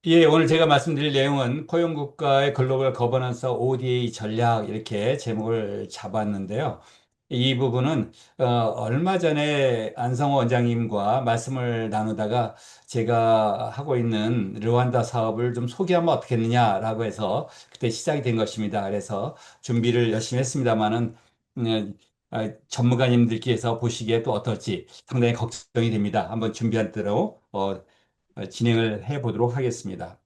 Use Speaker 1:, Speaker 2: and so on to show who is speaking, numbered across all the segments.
Speaker 1: 예, 오늘 제가 말씀드릴 내용은 포용국가의 글로벌 거버넌스 ODA 전략 이렇게 제목을 잡았는데요. 이 부분은 얼마 전에 안성호 원장님과 말씀을 나누다가 제가 하고 있는 르완다 사업을 좀 소개하면 어떻겠느냐라고 해서 그때 시작이 된 것입니다. 그래서 준비를 열심히 했습니다마는 전문가님들께서 보시기에 또 어떨지 상당히 걱정이 됩니다. 한번 준비한 대로 진행을 해 보도록 하겠습니다.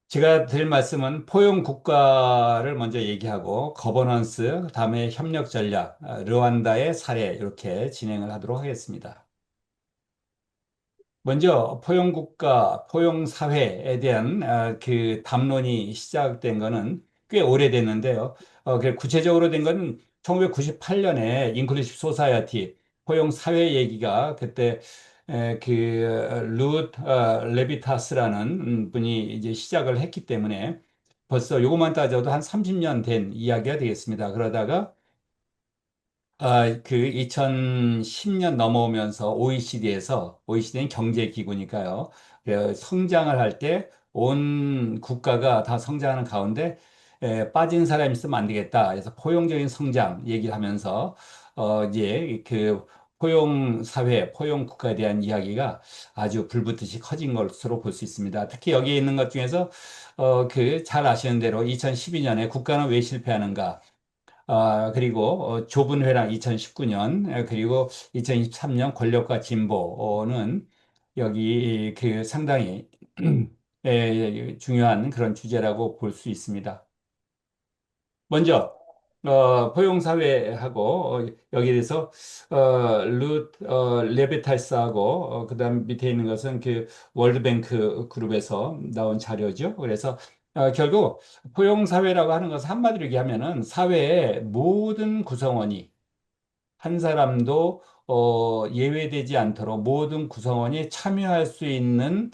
Speaker 1: 제가 드릴 말씀은 포용 국가를 먼저 얘기하고 거버넌스, 그다음에 협력 전략, 르완다의 사례 이렇게 진행을 하도록 하겠습니다. 먼저 포용국가, 포용사회에 대한 그 담론이 시작된 거는 꽤 오래됐는데요. 구체적으로 된 거는 1998년에 인클루시브 소사이어티, 포용사회 얘기가 그때 레비타스라는 분이 이제 시작을 했기 때문에 벌써 요것만 따져도 한 30년 된 이야기가 되겠습니다. 그러다가 그 2010년 넘어오면서 OECD에서, OECD는 경제기구니까요. 성장을 할 때 온 국가가 다 성장하는 가운데 빠진 사람이 있으면 안 되겠다. 그래서 포용적인 성장 얘기를 하면서 이제 그 포용 사회, 포용 국가에 대한 이야기가 아주 불붙듯이 커진 것으로 볼 수 있습니다. 특히 여기 있는 것 중에서 그 잘 아시는 대로 2012년에 국가는 왜 실패하는가? 그리고 좁은 회랑 2019년, 그리고 2023년 권력과 진보는 여기 그 상당히 중요한 그런 주제라고 볼 수 있습니다. 먼저 포용사회하고 여기에 대해서 레베탈스하고 그다음 밑에 있는 것은 그 월드뱅크 그룹에서 나온 자료죠. 그래서 결국 포용사회라고 하는 것은 한마디로 얘기하면은 사회의 모든 구성원이 한 사람도 예외되지 않도록 모든 구성원이 참여할 수 있는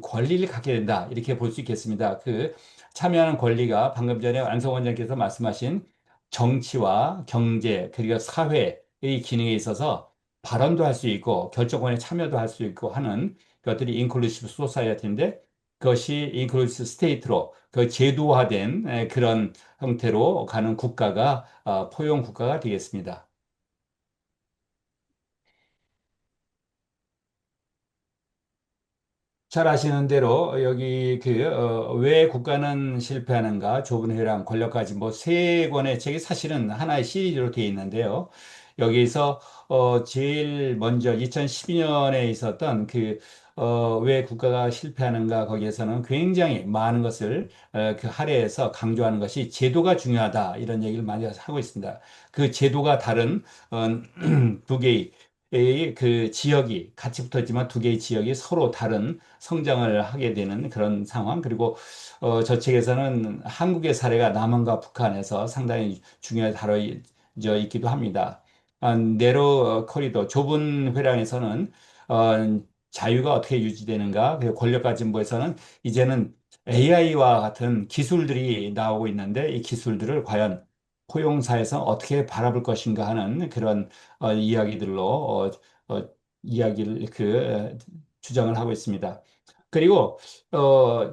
Speaker 1: 권리를 갖게 된다. 이렇게 볼 수 있겠습니다. 그 참여하는 권리가 방금 전에 안성 원장께서 말씀하신 정치와 경제 그리고 사회의 기능에 있어서 발언도 할 수 있고 결정권에 참여도 할 수 있고 하는 것들이 인클루시브 소사이어티인데 그것이 인클루시브 스테이트로 그 제도화된 그런 형태로 가는 국가가 포용 국가가 되겠습니다. 잘 아시는 대로 여기 왜 국가는 실패하는가 좁은 회랑 권력까지 뭐 세 권의 책이 사실은 하나의 시리즈로 되어 있는데요. 여기서 제일 먼저 2012년에 있었던 왜 국가가 실패하는가 거기에서는 굉장히 많은 것을 그 할애해서 강조하는 것이 제도가 중요하다 이런 얘기를 많이 하고 있습니다. 그 제도가 다른 두 개의 그 지역이 같이 붙었지만 두 개의 지역이 서로 다른 성장을 하게 되는 그런 상황. 그리고 저 책에서는 한국의 사례가 남한과 북한에서 상당히 중요하게 다뤄져 있기도 합니다. 내로 코리도 좁은 회랑에서는 자유가 어떻게 유지되는가, 그리고 권력과 진보에서는 이제는 AI와 같은 기술들이 나오고 있는데 이 기술들을 과연 포용사에서 어떻게 바라볼 것인가 하는 그런 이야기들로 이야기를 주장을 하고 있습니다. 그리고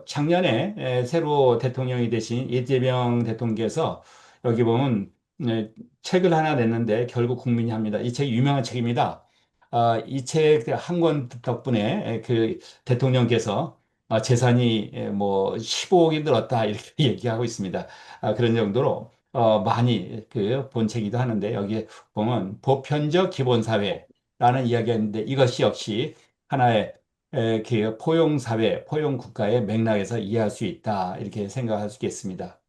Speaker 1: 작년에 새로 대통령이 되신 이재명 대통령께서 여기 보면 책을 하나 냈는데 결국 국민이 합니다. 이 책이 유명한 책입니다. 이 책 한 권 덕분에 그 대통령께서 재산이 뭐 15억이 늘었다 이렇게 얘기하고 있습니다. 그런 정도로 많이 그 본책이기도 하는데 여기에 보면 보편적 기본사회라는 이야기가 있는데 이것이 역시 하나의 그 포용사회, 포용국가의 맥락에서 이해할 수 있다. 이렇게 생각할 수 있겠습니다.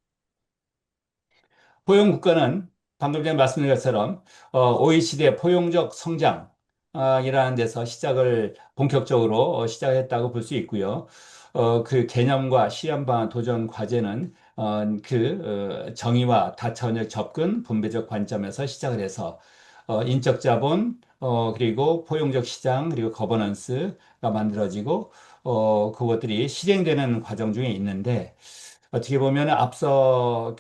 Speaker 1: 포용 국가는 방금 전에 말씀드린 것처럼 OECD의 포용적 성장이라는 데서 시작을 본격적으로 시작했다고 볼 수 있고요. 그 개념과 시험 방안 도전 과제는 정의와 다차원적 접근, 분배적 관점에서 시작을 해서 인적 자본, 그리고 포용적 시장, 그리고 거버넌스가 만들어지고 그것들이 실행되는 과정 중에 있는데 어떻게 보면 앞서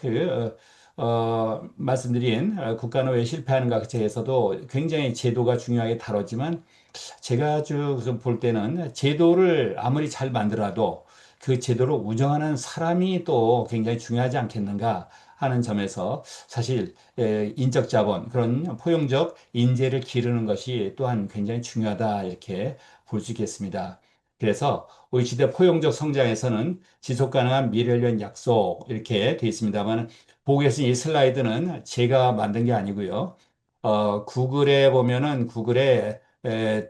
Speaker 1: 말씀드린 국가는 왜 실패하는가 그 책에서도 굉장히 제도가 중요하게 다뤘지만 제가 쭉 볼 때는 제도를 아무리 잘 만들어도 그 제도를 운영하는 사람이 또 굉장히 중요하지 않겠는가 하는 점에서 사실 인적 자본, 그런 포용적 인재를 기르는 것이 또한 굉장히 중요하다 이렇게 볼 수 있겠습니다. 그래서 OECD 포용적 성장에서는 지속 가능한 미래를 위한 약속 이렇게 되어 있습니다만 보고 계신 이 슬라이드는 제가 만든 게 아니고요. 구글에 보면은 구글에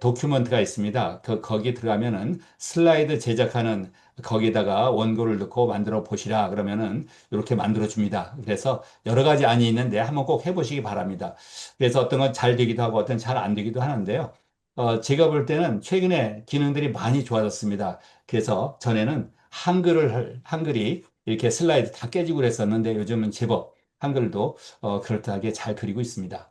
Speaker 1: 도큐먼트가 있습니다. 거기 들어가면은 슬라이드 제작하는 거기다가 원고를 넣고 만들어 보시라 그러면은 이렇게 만들어 줍니다. 그래서 여러 가지 안이 있는데 한번 꼭 해보시기 바랍니다. 그래서 어떤 건 잘 되기도 하고 어떤 잘 안 되기도 하는데요. 제가 볼 때는 최근에 기능들이 많이 좋아졌습니다. 그래서 전에는 한글이 이렇게 슬라이드 다 깨지고 그랬었는데 요즘은 제법 한글도 그럴듯하게 잘 그리고 있습니다.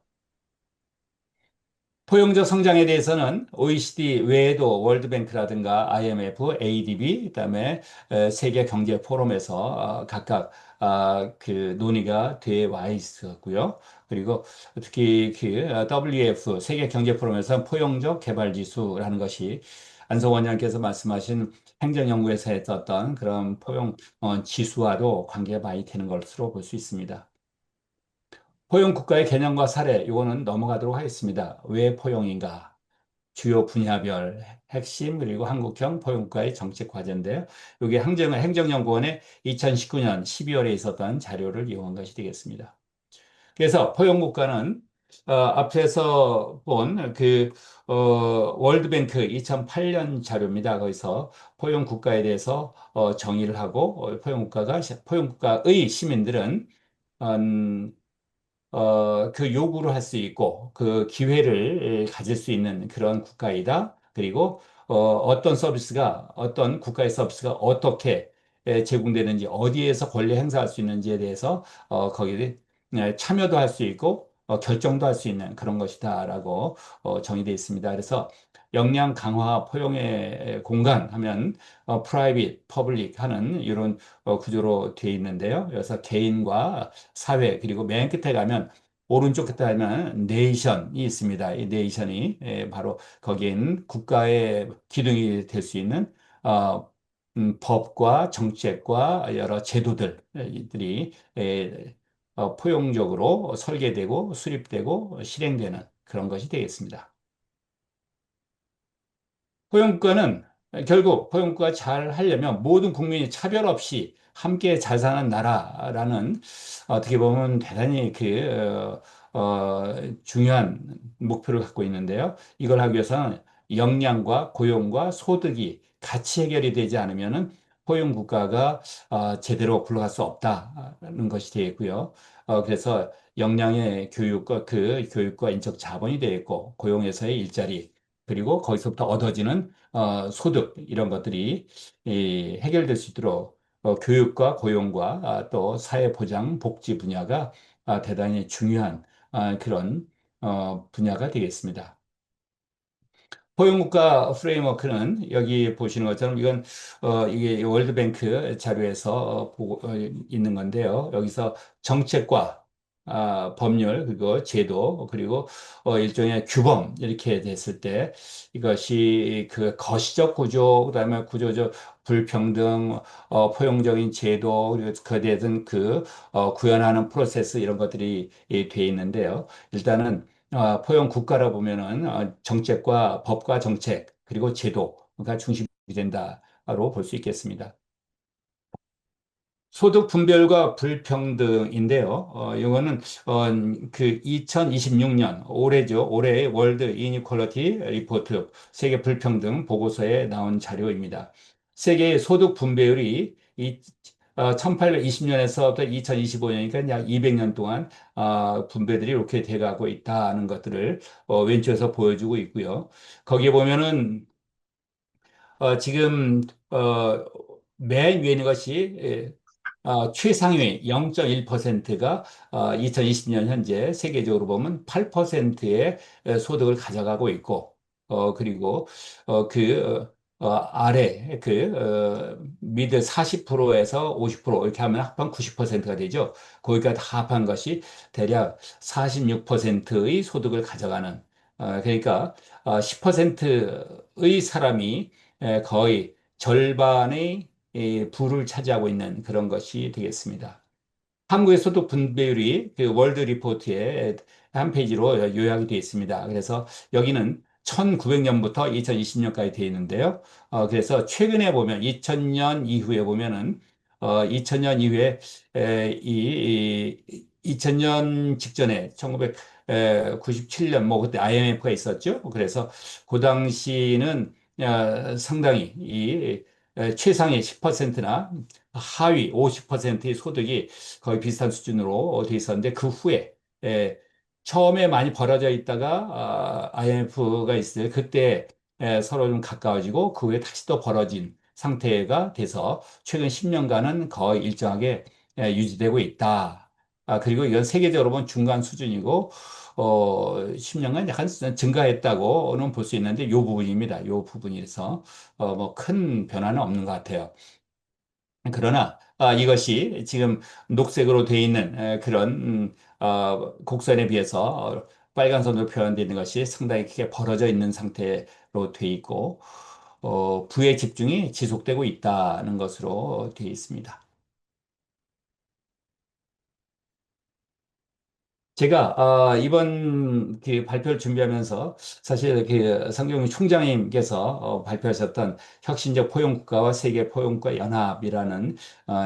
Speaker 1: 포용적 성장에 대해서는 OECD 외에도 월드뱅크라든가 IMF, ADB, 그다음에 세계 경제 포럼에서 각각 그 논의가 돼 와 있었고요. 그리고 특히 그 WEF 세계 경제 포럼에서 포용적 개발 지수라는 것이 안성 원장께서 말씀하신 행정연구에서 했었던 그런 포용 지수와도 관계가 많이 되는 것으로 볼 수 있습니다. 포용 국가의 개념과 사례, 이거는 넘어가도록 하겠습니다. 왜 포용인가? 주요 분야별 핵심 그리고 한국형 포용국가의 정책 과제인데요. 이게 행정연구원의 2019년 12월에 있었던 자료를 이용한 것이 되겠습니다. 그래서 포용국가는 앞에서 본 월드뱅크 2008년 자료입니다. 거기서 포용국가에 대해서 정의를 하고 포용국가의 시민들은 그 요구를 할 수 있고 그 기회를 가질 수 있는 그런 국가이다. 그리고 어떤 국가의 서비스가 어떻게 제공되는지 어디에서 권리 행사할 수 있는지에 대해서 거기에 참여도 할 수 있고 결정도 할 수 있는 그런 것이다라고 정의되어 있습니다. 그래서 역량 강화 포용의 공간 하면 프라이빗, 퍼블릭 하는 이런 구조로 되어 있는데요. 그래서 개인과 사회 그리고 맨 끝에 가면 오른쪽 끝에 가면 네이션이 있습니다. 이 네이션이 바로 거기에 있는 국가의 기둥이 될 수 있는 법과 정책과 여러 제도들이 포용적으로 설계되고 수립되고 실행되는 그런 것이 되겠습니다. 포용국가는 결국 포용국가 잘 하려면 모든 국민이 차별 없이 함께 잘 사는 나라라는 어떻게 보면 대단히 중요한 목표를 갖고 있는데요. 이걸 하기 위해서는 역량과 고용과 소득이 같이 해결이 되지 않으면은 포용국가가 제대로 굴러갈 수 없다는 것이 되겠고요. 그래서 역량의 교육과 인적 자본이 되겠고 고용에서의 일자리 그리고 거기서부터 얻어지는 소득 이런 것들이 해결될 수 있도록 교육과 고용과 또 사회보장 복지 분야가 대단히 중요한 그런 분야가 되겠습니다. 포용국가 프레임워크는 여기 보시는 것처럼 이게 월드뱅크 자료에서 보고 있는 건데요. 여기서 정책과 법률 그리고 제도 그리고 일종의 규범 이렇게 됐을 때 이것이 그 거시적 구조 그다음에 구조적 불평등 포용적인 제도 그리고 그에 대한 구현하는 프로세스 이런 것들이 돼 있는데요. 일단은 포용 국가라 보면은 정책과 법과 정책 그리고 제도가 중심이 된다로 볼 수 있겠습니다. 소득 분별과 불평등인데요. 이거는 그 2026년 올해죠. 올해의 월드 이니퀄리티 리포트 세계 불평등 보고서에 나온 자료입니다. 세계의 소득 분배율이 1820년에서부터 2025년이니까 약 200년 동안 분배들이 이렇게 돼가고 있다는 것들을 왼쪽에서 보여주고 있고요. 거기에 보면은 지금 맨 위에 있는 것이 최상위 0.1%가 2020년 현재 세계적으로 보면 8%의 소득을 가져가고 있고 그리고 아래 미드 40%에서 50% 이렇게 하면 합한 90%가 되죠. 거기가 다 합한 것이 대략 46%의 소득을 가져가는 그러니까 10%의 사람이 거의 절반의 부를 차지하고 있는 그런 것이 되겠습니다. 한국의 소득 분배율이 그 월드 리포트의 한 페이지로 요약이 되어 있습니다. 그래서 여기는 1900년부터 2020년까지 되어 있는데요. 그래서 최근에 보면 2000년 이후에 보면은 2000년 이후에 2000년 직전에 1997년 뭐 그때 IMF가 있었죠. 그래서 그 당시는 상당히 최상의 10%나 하위 50%의 소득이 거의 비슷한 수준으로 돼 있었는데 그 후에 에, 처음에 많이 벌어져 있다가 IMF가 있을 때 그때 서로 좀 가까워지고 그 후에 다시 또 벌어진 상태가 돼서 최근 10년간은 거의 일정하게 유지되고 있다. 그리고 이건 세계적으로 보면 중간 수준이고 10년간 약간 증가했다고는 볼 수 있는데 이 부분입니다. 이 부분에서 뭐 큰 변화는 없는 것 같아요. 그러나 이것이 지금 녹색으로 되어 있는 그런 곡선에 비해서 빨간 선으로 표현되어 있는 것이 상당히 크게 벌어져 있는 상태로 되어 있고 부의 집중이 지속되고 있다는 것으로 되어 있습니다. 제가 이번 그 발표를 준비하면서 사실 그 성경 총장님께서 발표하셨던 혁신적 포용국가와 세계 포용국가 연합이라는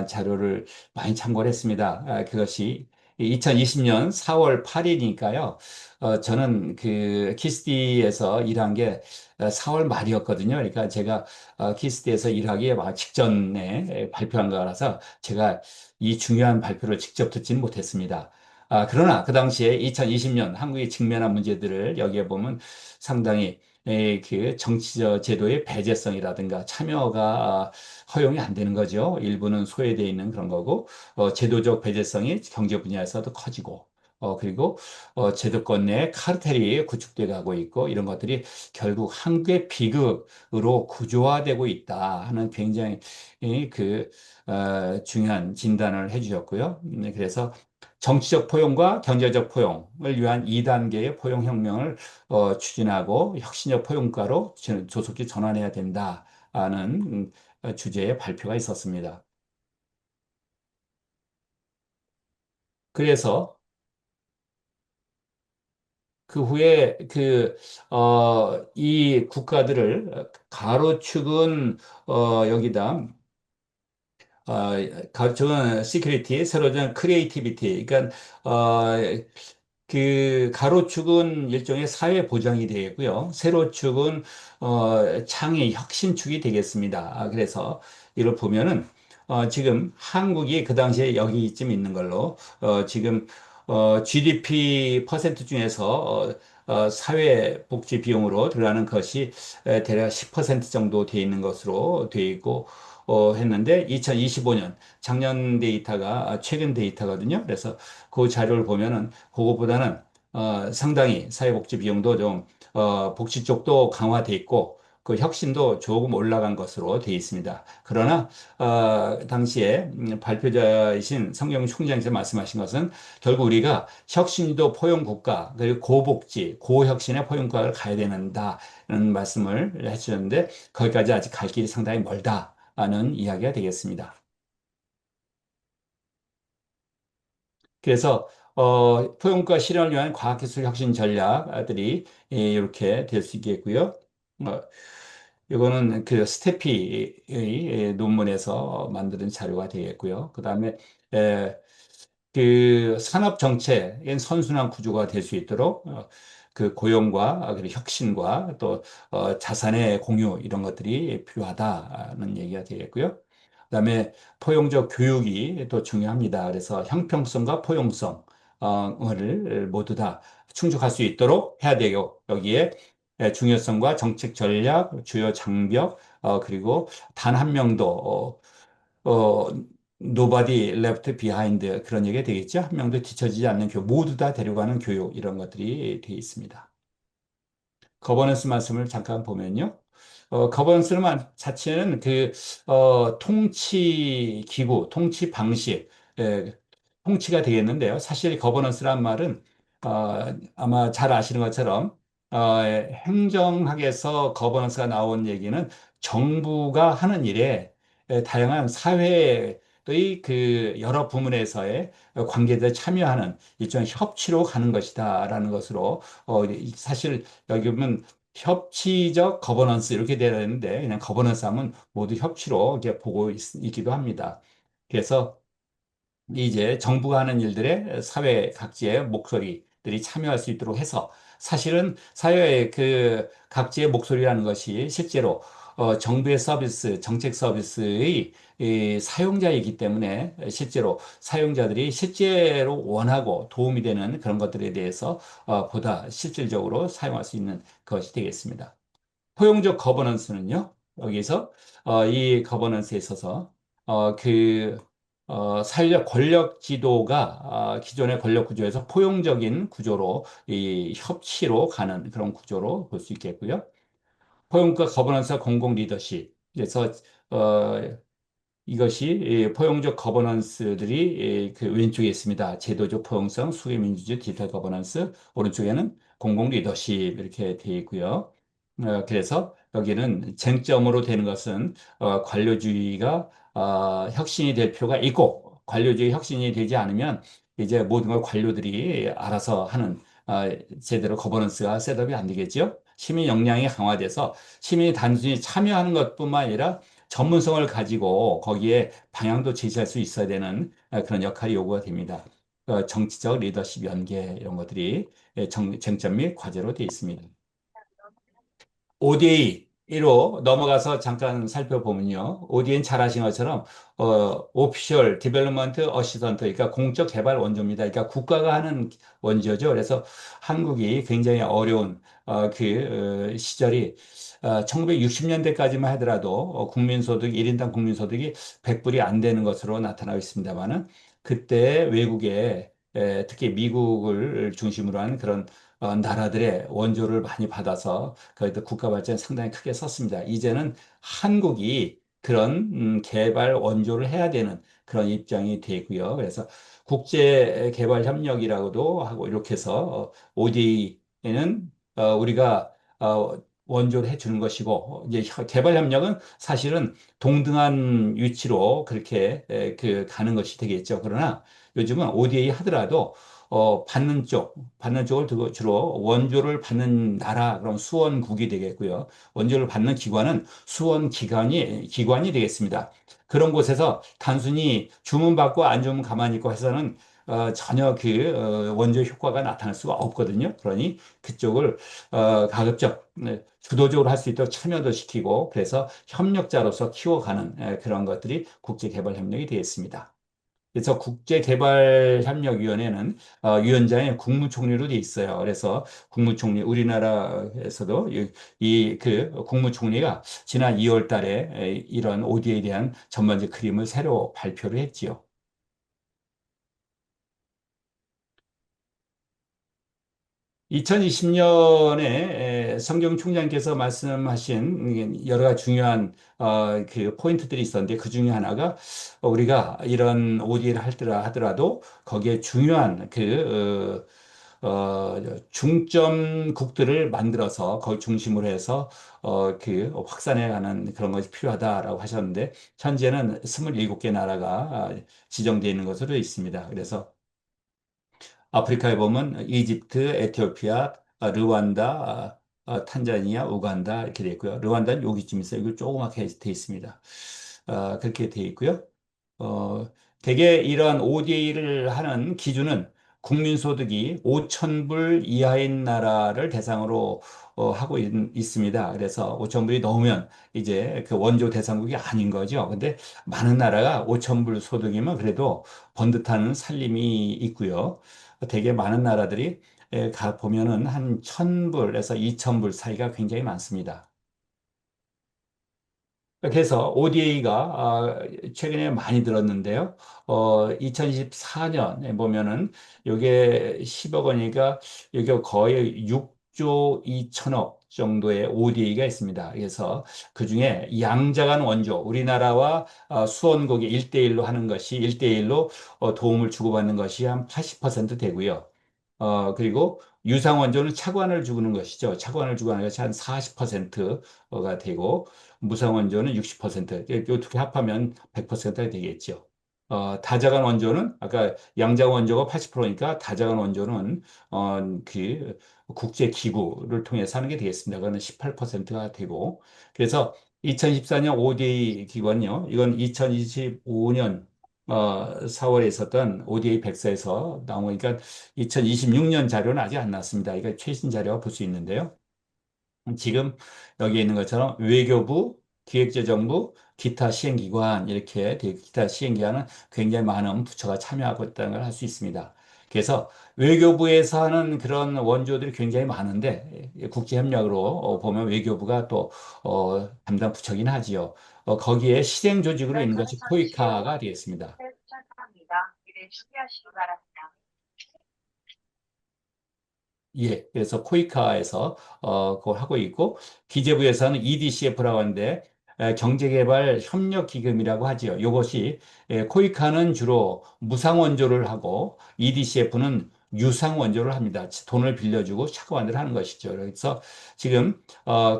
Speaker 1: 자료를 많이 참고를 했습니다. 그것이 2020년 4월 8일이니까요. 저는 그 키스디에서 일한 게 4월 말이었거든요. 그러니까 제가 키스디에서 일하기에 막 직전에 발표한 거라서 제가 이 중요한 발표를 직접 듣지는 못했습니다. 그러나 그 당시에 2020년 한국이 직면한 문제들을 여기에 보면 상당히 그 정치적 제도의 배제성이라든가 참여가 허용이 안 되는 거죠. 일부는 소외되어 있는 그런 거고, 제도적 배제성이 경제 분야에서도 커지고, 그리고 제도권 내 카르텔이 구축돼 가고 있고, 이런 것들이 결국 한국의 비극으로 구조화되고 있다 하는 굉장히 중요한 진단을 해주셨고요. 그래서 정치적 포용과 경제적 포용을 위한 2단계의 포용혁명을 추진하고 혁신적 포용가로 조속히 전환해야 된다는 주제의 발표가 있었습니다. 그래서 그 후에 이 국가들을 가로축은 여기다 가로축은 시큐리티, 세로는 크리에이티비티. 그러니까 어, 그 가로축은 일종의 사회 보장이 되겠고요. 세로축은 창의 혁신축이 되겠습니다. 그래서 이걸 보면은 지금 한국이 그 당시에 여기쯤 있는 걸로 지금 GDP 퍼센트 중에서 사회복지 비용으로 들어가는 것이 대략 10% 정도 돼 있는 것으로 돼 있고 했는데 2025년 작년 데이터가 최근 데이터거든요. 그래서 그 자료를 보면은 그것보다는 상당히 사회복지 비용도 좀 복지 쪽도 강화돼 있고 그 혁신도 조금 올라간 것으로 되어 있습니다. 그러나 당시에 발표자이신 성경 총장께서 말씀하신 것은 결국 우리가 혁신도 포용 국가 그리고 고복지 고혁신의 포용 국가를 가야 된다는 말씀을 해주셨는데 거기까지 아직 갈 길이 상당히 멀다는 이야기가 되겠습니다. 그래서 포용과 실현을 위한 과학기술 혁신 전략들이 이렇게 될 수 있겠고요. 어, 이거는 그 스테피의 논문에서 만드는 자료가 되겠고요. 그다음에 그 산업 정책의 선순환 구조가 될 수 있도록 그 고용과 그리고 혁신과 또 자산의 공유 이런 것들이 필요하다는 얘기가 되겠고요. 그다음에 포용적 교육이 또 중요합니다. 그래서 형평성과 포용성을 모두 다 충족할 수 있도록 해야 되고 여기에 중요성과 정책 전략, 주요 장벽 그리고 단 한 명도 nobody left behind 그런 얘기가 되겠죠. 한 명도 뒤처지지 않는 교육, 모두 다 데려가는 교육 이런 것들이 되어 있습니다. 거버넌스 말씀을 잠깐 보면요. 거버넌스만 자체는 통치 기구, 통치 방식, 예, 통치가 되겠는데요. 사실 거버넌스란 말은, 아마 잘 아시는 것처럼, 행정학에서 거버넌스가 나온 얘기는 정부가 하는 일에 다양한 사회의 여러 부문에서의 관계자들이 참여하는 일종의 협치로 가는 것이다라는 것으로, 사실 여기 보면 협치적 거버넌스 이렇게 되어 있는데 그냥 거버넌스 하면 모두 협치로 이렇게 보고 있기도 합니다. 그래서 이제 정부가 하는 일들에 사회 각지의 목소리들이 참여할 수 있도록 해서 사실은 사회의 각지의 목소리라는 것이 실제로 정부의 서비스, 정책 서비스의 이 사용자이기 때문에 실제로 사용자들이 실제로 원하고 도움이 되는 그런 것들에 대해서 보다 실질적으로 사용할 수 있는 것이 되겠습니다. 포용적 거버넌스는요, 여기서, 이 거버넌스에 있어서, 사회적 권력 지도가, 기존의 권력 구조에서 포용적인 구조로, 이 협치로 가는 그런 구조로 볼 수 있겠고요. 포용과 거버넌스와 공공 리더십. 그래서, 어, 이것이 포용적 거버넌스들이 왼쪽에 있습니다. 제도적 포용성, 수혜민주주의, 디지털 거버넌스, 오른쪽에는 공공 리더십 이렇게 되어 있고요. 그래서 여기는 쟁점으로 되는 것은 관료주의가 혁신이 될 필요가 있고 관료주의 혁신이 되지 않으면 이제 모든 걸 관료들이 알아서 하는 제대로 거버넌스가 셋업이 안 되겠죠. 시민 역량이 강화돼서 시민이 단순히 참여하는 것뿐만 아니라 전문성을 가지고 거기에 방향도 제시할 수 있어야 되는 그런 역할이 요구가 됩니다. 정치적 리더십 연계 이런 것들이 쟁점 및 과제로 되어 있습니다. ODA로 넘어가서 잠깐 살펴보면요. ODA는 잘 아시는 것처럼 오피셜 디벨롭먼트 어시스턴트 그러니까 공적 개발 원조입니다. 그러니까 국가가 하는 원조죠. 그래서 한국이 굉장히 어려운 시절이 1960년대까지만 하더라도 국민소득 1인당 국민소득이 100불이 안 되는 것으로 나타나고 있습니다만은 그때 외국에 특히 미국을 중심으로 하는 그런 나라들의 원조를 많이 받아서 거기도 국가 발전에 상당히 크게 썼습니다. 이제는 한국이 그런 개발 원조를 해야 되는 그런 입장이 되고요. 그래서 국제 개발 협력이라고도 하고 이렇게 해서 ODA는 우리가 원조를 해주는 것이고 이제 개발 협력은 사실은 동등한 위치로 그렇게 가는 것이 되겠죠. 그러나 요즘은 ODA 하더라도 받는 쪽을 두고 주로 원조를 받는 나라, 그럼 수원국이 되겠고요. 원조를 받는 기관은 기관이 되겠습니다. 그런 곳에서 단순히 주문받고 안 주면 가만히 있고 해서는 전혀 원조 효과가 나타날 수가 없거든요. 그러니 그쪽을 가급적 주도적으로 할 수 있도록 참여도 시키고 그래서 협력자로서 키워가는 그런 것들이 국제개발협력이 되겠습니다. 그래서 국제개발협력위원회는 위원장이 국무총리로 돼 있어요. 그래서 국무총리 우리나라에서도 국무총리가 지난 2월 달에 이런 ODA에 대한 전반적 그림을 새로 발표를 했지요. 2020년에 성경 총장께서 말씀하신 여러 가지 중요한 포인트들이 있었는데 그 중에 하나가 우리가 이런 ODA를 하더라도 거기에 중요한 중점국들을 만들어서 거기 중심으로 해서 확산해가는 그런 것이 필요하다라고 하셨는데 현재는 27개 나라가 지정되어 있는 것으로 되어 있습니다. 그래서 아프리카에 보면 이집트, 에티오피아, 르완다, 탄자니아, 우간다 이렇게 돼 있고요. 르완다는 여기쯤 있어요. 이거 조그맣게 돼 있습니다. 그렇게 돼 있고요. 어, 대개 이러한 ODA를 하는 기준은 국민소득이 5천 불 이하인 나라를 대상으로 하고 있습니다. 그래서 5천 불이 넘으면 이제 그 원조 대상국이 아닌 거죠. 근데 많은 나라가 5천 불 소득이면 그래도 번듯한 살림이 있고요. 되게 많은 나라들이 가 보면은 한 1,000불에서 2,000불 사이가 굉장히 많습니다. 그래서 ODA가 최근에 많이 들었는데요. 2024년에 보면은 이게 10억 원이니까 이게 거의 6조 2천억 정도의 ODA가 있습니다. 그래서 그중에 양자간 원조, 우리나라와 수원국이 1대1로 하는 것이 1대1로 도움을 주고받는 것이 한 80% 되고요. 그리고 유상 원조는 차관을 주는 것이죠. 차관을 주고 하는 것이 한 40%가 되고 무상 원조는 60%. 어떻게 합하면 100%가 되겠죠. 다자간 원조는 아까 양자간 원조가 80%니까 다자간 원조는 그 국제 기구를 통해서 하는 게 되겠습니다. 그거는 18%가 되고 그래서 2014년 ODA 기관요. 이건 2025년 4월에 있었던 ODA 백서에서 나온 거니까 2026년 자료는 아직 안 나왔습니다. 이거 최신 자료가 볼 수 있는데요. 지금 여기 있는 것처럼 외교부, 기획재정부, 기타 시행기관 이렇게 기타 시행기관은 굉장히 많은 부처가 참여하고 있다는 걸 알 수 있습니다. 그래서 외교부에서 하는 그런 원조들이 굉장히 많은데 국제협력으로 보면 외교부가 또 담당 부처긴 하지요. 거기에 실행 조직으로 있는 것이 코이카가 되겠습니다. 예, 그래서 코이카에서 그걸 하고 있고 기재부에서는 EDCF라고 하는데 경제개발협력기금이라고 하지요. 이것이 코이카는 주로 무상원조를 하고 EDCF는 유상원조를 합니다. 돈을 빌려주고 차관을 하는 것이죠. 그래서 지금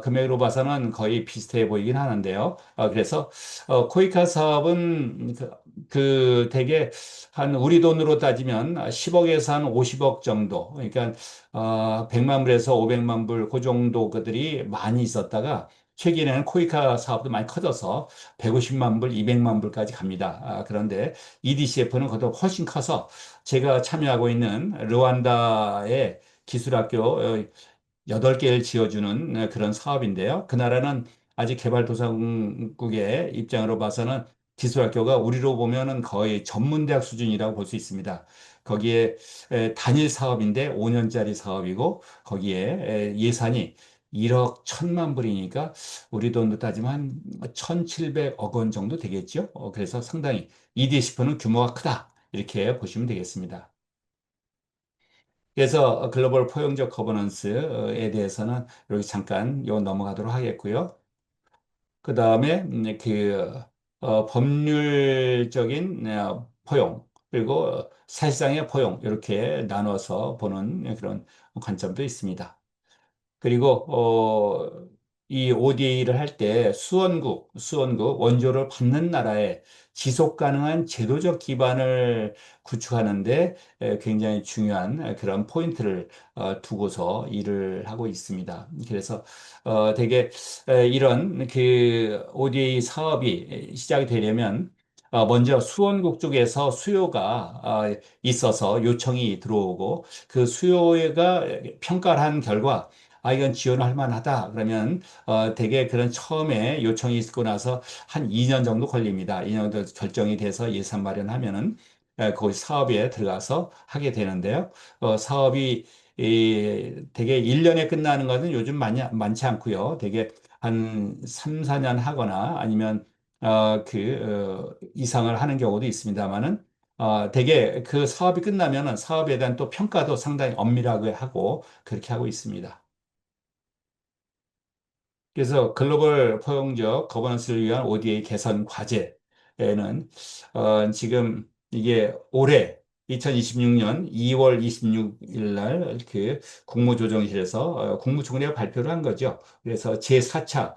Speaker 1: 금액으로 봐서는 거의 비슷해 보이긴 하는데요. 그래서 코이카 사업은 그 대개 한 우리 돈으로 따지면 10억에서 한 50억 정도. 그러니까 100만 불에서 500만 불, 그 정도 그들이 많이 있었다가, 최근에는 코이카 사업도 많이 커져서 150만 불, 200만 불까지 갑니다. 그런데 EDCF는 그것도 훨씬 커서 제가 참여하고 있는 르완다의 기술학교 8개를 지어주는 그런 사업인데요. 그 나라는 아직 개발도상국의 입장으로 봐서는 기술학교가 우리로 보면은 거의 전문대학 수준이라고 볼 수 있습니다. 거기에 단일 사업인데 5년짜리 사업이고 거기에 예산이 1억 1천만 불이니까 우리 돈으로 따지면 한 1,700억 원 정도 되겠죠. 그래서 상당히 EDCF는 규모가 크다. 이렇게 보시면 되겠습니다. 그래서 글로벌 포용적 거버넌스에 대해서는 이렇게 잠깐 요 넘어가도록 하겠고요. 그 다음에 법률적인 포용 그리고 사실상의 포용 이렇게 나눠서 보는 그런 관점도 있습니다. 그리고 이 ODA를 할 때 수원국 원조를 받는 나라의 지속 가능한 제도적 기반을 구축하는데 굉장히 중요한 그런 포인트를 두고서 일을 하고 있습니다. 그래서 되게 이런 그 ODA 사업이 시작이 되려면 먼저 수원국 쪽에서 수요가 있어서 요청이 들어오고 그 수요가 평가를 한 결과 이건 지원할 만하다. 그러면 대개 그런 처음에 요청이 있고 나서 한 2년 정도 걸립니다. 2년 정도 결정이 돼서 예산 마련하면은 거기 사업에 들어가서 하게 되는데요. 사업이 대개 1년에 끝나는 것은 요즘 많지 않고요. 대개 한 3, 4년 하거나 아니면 이상을 하는 경우도 있습니다만은 대개 그 사업이 끝나면은 사업에 대한 또 평가도 상당히 엄밀하게 하고 그렇게 하고 있습니다. 그래서 글로벌 포용적 거버넌스를 위한 ODA 개선 과제에는 지금 이게 올해 2026년 2월 26일 날 그 국무조정실에서 국무총리가 발표를 한 거죠. 그래서 제4차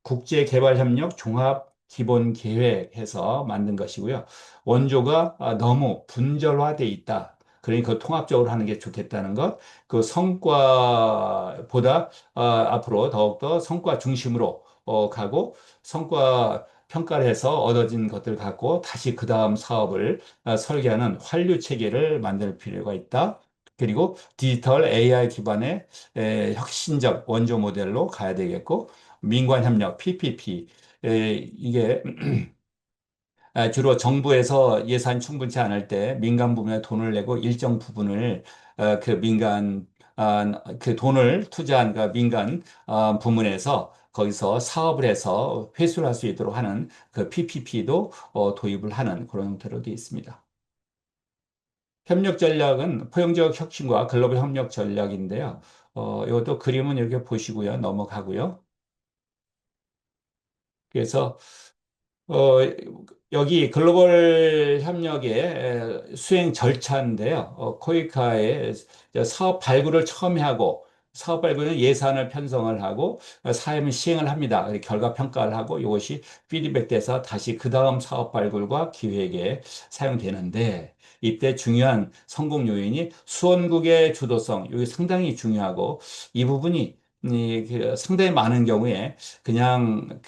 Speaker 1: 국제개발협력 종합기본계획해서 만든 것이고요. 원조가 너무 분절화돼 있다. 그러니까 그 통합적으로 하는 게 좋겠다는 것. 그 성과보다 앞으로 더욱더 성과 중심으로 가고 성과 평가를 해서 얻어진 것들 갖고 다시 그 다음 사업을 설계하는 환류 체계를 만들 필요가 있다. 그리고 디지털 AI 기반의 혁신적 원조 모델로 가야 되겠고, 민관협력, PPP, 이게 주로 정부에서 예산 충분치 않을 때 민간 부문에 돈을 내고 일정 부분을 그 민간 그 돈을 투자한 그 민간 부문에서 거기서 사업을 해서 회수를 할 수 있도록 하는 그 PPP도 도입을 하는 그런 형태로 되어 있습니다. 협력 전략은 포용적 혁신과 글로벌 협력 전략인데요. 이것도 그림은 이렇게 보시고요. 넘어가고요. 그래서 어, 여기 글로벌 협력의 수행 절차인데요. 코이카의 사업 발굴을 처음에 하고, 사업 발굴은 예산을 편성을 하고, 사업 시행을 합니다. 결과 평가를 하고, 이것이 피드백돼서 다시 그 다음 사업 발굴과 기획에 사용되는데, 이때 중요한 성공 요인이 수원국의 주도성, 이게 상당히 중요하고, 이 부분이 상당히 많은 경우에 그냥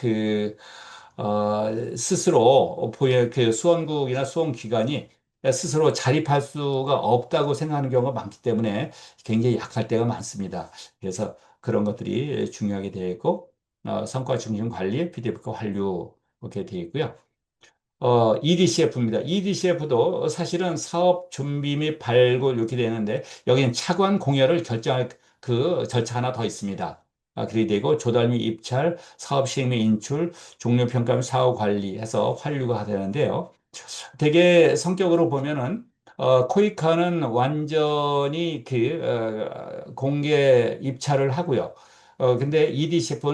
Speaker 1: 스스로 그 수원국이나 수원기관이 스스로 자립할 수가 없다고 생각하는 경우가 많기 때문에 굉장히 약할 때가 많습니다. 그래서 그런 것들이 중요하게 되어 있고, 성과 중심 관리, 피드백과 완료 이렇게 되어 있고요. EDCF입니다. EDCF도 사실은 사업 준비 및 발굴 이렇게 되는데 여기는 차관 공여를 결정할 그 절차 하나 더 있습니다. 그리 되고 조달 및 입찰, 사업 시행 및 인출, 종료 평가 및 사후 관리해서 환류가 되는데요. 되게 성격으로 보면은 코이카는 완전히 공개 입찰을 하고요. 근데 EDCF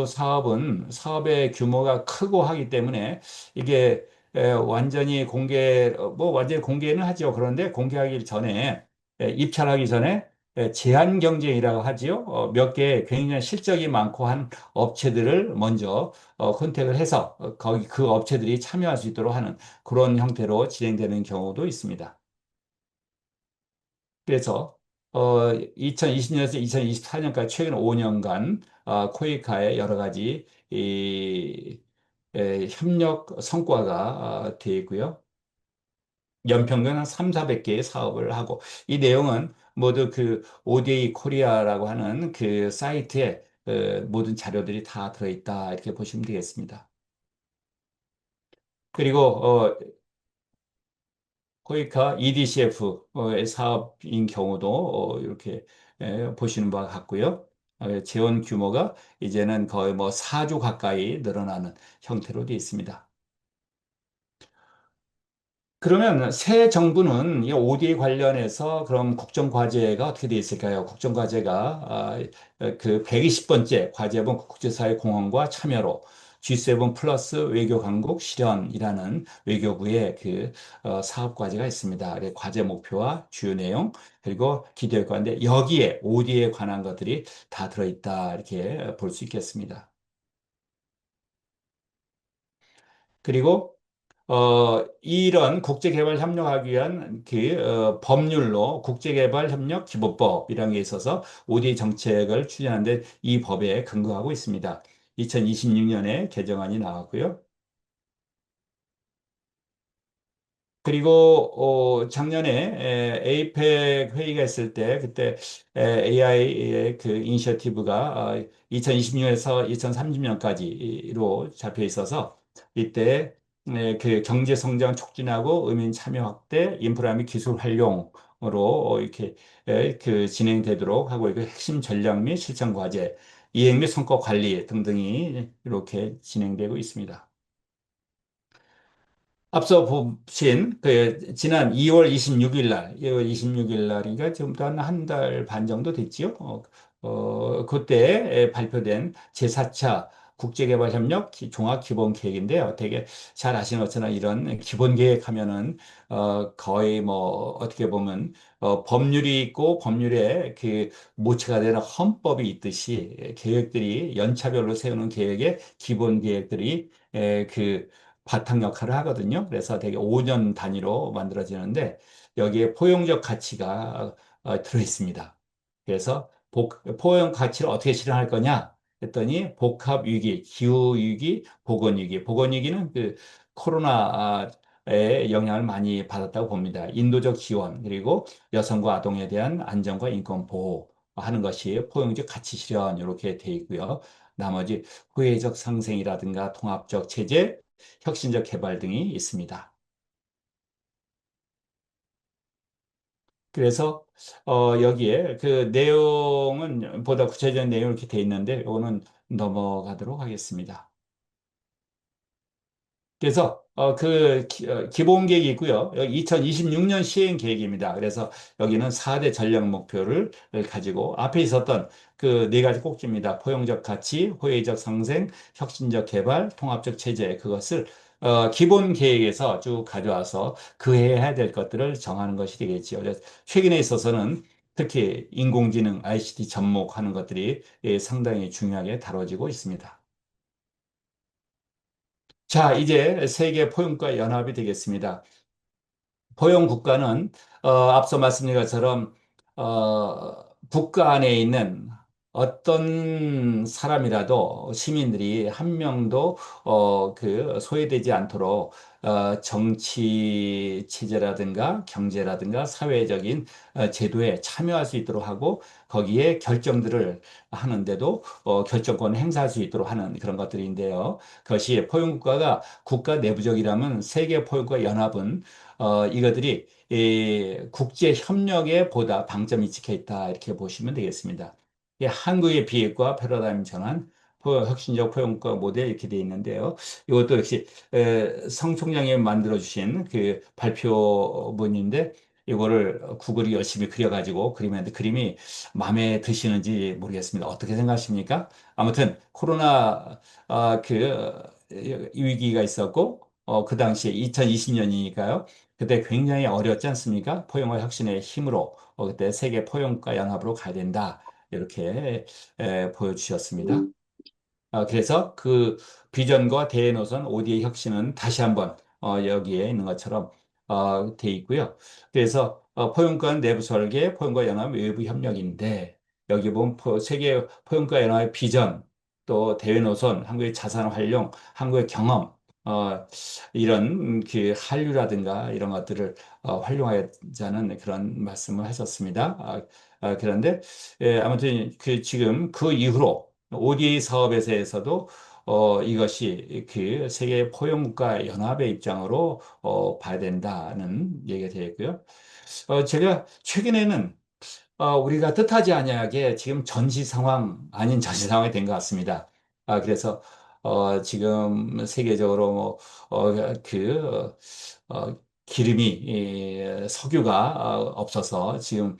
Speaker 1: 사업은 사업의 규모가 크고 하기 때문에 이게 완전히 뭐 완전히 공개는 하죠. 그런데 공개하기 전에 입찰하기 전에 제한 경쟁이라고 하지요. 몇 개 굉장히 실적이 많고 한 업체들을 먼저 컨택을 해서 거기 그 업체들이 참여할 수 있도록 하는 그런 형태로 진행되는 경우도 있습니다. 그래서 2020년에서 2024년까지 최근 5년간 코이카의 여러 가지 협력 성과가 되어 있고요. 연평균 한 3, 400개의 사업을 하고 이 내용은 모두 그 ODA 코리아라고 하는 그 사이트에 모든 자료들이 다 들어있다 이렇게 보시면 되겠습니다. 그리고 코이카 EDCF의 사업인 경우도 이렇게 보시는 바와 같고요. 재원 규모가 이제는 거의 뭐 4조 가까이 늘어나는 형태로 되어 있습니다. 그러면 새 정부는 이 ODA 관련해서 그럼 국정과제가 어떻게 되어 있을까요? 국정과제가 그 120번째 과제본 국제사회 공헌과 참여로 G7 플러스 외교 강국 실현이라는 외교부의 사업 과제가 있습니다. 그래서 과제 목표와 주요 내용 그리고 기대 효과인데 여기에 ODA에 관한 것들이 다 들어있다 이렇게 볼 수 있겠습니다. 그리고 이런 국제개발 협력하기 위한 법률로 국제개발협력 기본법이라는 게 있어서 ODA 정책을 추진하는데 이 법에 근거하고 있습니다. 2026년에 개정안이 나왔고요. 그리고 작년에 에이펙 회의가 있을 때 그때 AI의 그 이니셔티브가 2026년에서 2030년까지로 잡혀 있어서 이때 그 경제 성장 촉진하고 의민 참여 확대, 인프라 및 기술 활용으로 이렇게 진행되도록 하고 있고 핵심 전략 및 실천 과제, 이행 및 성과 관리 등등이 이렇게 진행되고 있습니다. 앞서 보신 지난 2월 26일 날, 2월 26일 날이니까 지금부터 한 달 반 정도 됐지요. 그때 발표된 제4차 국제개발협력 종합기본계획인데요. 되게 잘 아시는 것처럼 이런 기본계획 하면은 거의 뭐 어떻게 보면 법률이 있고 법률에 그 모체가 되는 헌법이 있듯이 계획들이 연차별로 세우는 계획의 기본계획들이 바탕 역할을 하거든요. 그래서 되게 5년 단위로 만들어지는데 여기에 포용적 가치가 들어 있습니다. 그래서 포용 가치를 어떻게 실현할 거냐 했더니 복합 위기, 기후 위기, 보건 위기. 보건 위기는 그 코로나의 영향을 많이 받았다고 봅니다. 인도적 지원 그리고 여성과 아동에 대한 안전과 인권 보호 하는 것이 포용적 가치 실현 이렇게 돼 있고요. 나머지 후회적 상생이라든가 통합적 체제 혁신적 개발 등이 있습니다. 그래서 여기에 그 내용은 보다 구체적인 내용이 이렇게 돼 있는데 이거는 넘어가도록 하겠습니다. 그래서 기본 계획이 있고요. 여기 2026년 시행 계획입니다. 그래서 여기는 4대 전략 목표를 가지고 앞에 있었던 그 네 가지 꼭지입니다. 포용적 가치, 호혜적 상생, 혁신적 개발, 통합적 체제 그것을 기본 계획에서 쭉 가져와서 그 해에 해야 될 것들을 정하는 것이 되겠지요. 그래서 최근에 있어서는 특히 인공지능, ICT 접목하는 것들이 상당히 중요하게 다뤄지고 있습니다. 자, 이제 세계 포용과 연합이 되겠습니다. 포용 국가는 앞서 말씀드린 것처럼 국가 안에 있는 어떤 사람이라도 시민들이 한 명도 소외되지 않도록 정치 체제라든가 경제라든가 사회적인 제도에 참여할 수 있도록 하고 거기에 결정들을 하는데도 결정권을 행사할 수 있도록 하는 그런 것들인데요. 그것이 포용 국가가 국가 내부적이라면 세계 포용과 연합은 이것들이 국제 협력에 보다 방점이 찍혀 있다 이렇게 보시면 되겠습니다. 한국의 비핵화 패러다임 전환, 혁신적 포용과 모델 이렇게 되어 있는데요. 이것도 역시 성 총장이 만들어 주신 그 발표문인데 이거를 구글이 열심히 그려가지고 그리는데 그림이 마음에 드시는지 모르겠습니다. 어떻게 생각하십니까? 아무튼 코로나 위기가 있었고 그 당시에 2020년이니까요. 그때 굉장히 어려웠지 않습니까? 포용과 혁신의 힘으로 그때 세계 포용과 연합으로 가야 된다. 이렇게 보여주셨습니다. 그래서 그 비전과 대노선 ODA 혁신은 다시 한번 여기에 있는 것처럼 돼 있고요. 그래서 포용권 내부 설계, 포용과 연합 외부 협력인데 여기 보면 세계 포용과 연합의 비전, 또 대외 노선, 한국의 자산 활용, 한국의 경험, 어, 이런 그 한류라든가 이런 것들을 활용하자는 그런 말씀을 하셨습니다. 그런데 아무튼 그 지금 그 이후로 ODA 사업에서도 이것이 그 세계 포용국가 연합의 입장으로 봐야 된다는 얘기가 되어 있고요. 제가 최근에는 우리가 뜻하지 아니하게 지금 전시 상황 아닌 전시 상황이 된 것 같습니다. 그래서 지금 세계적으로 뭐, 기름이 석유가 없어서 지금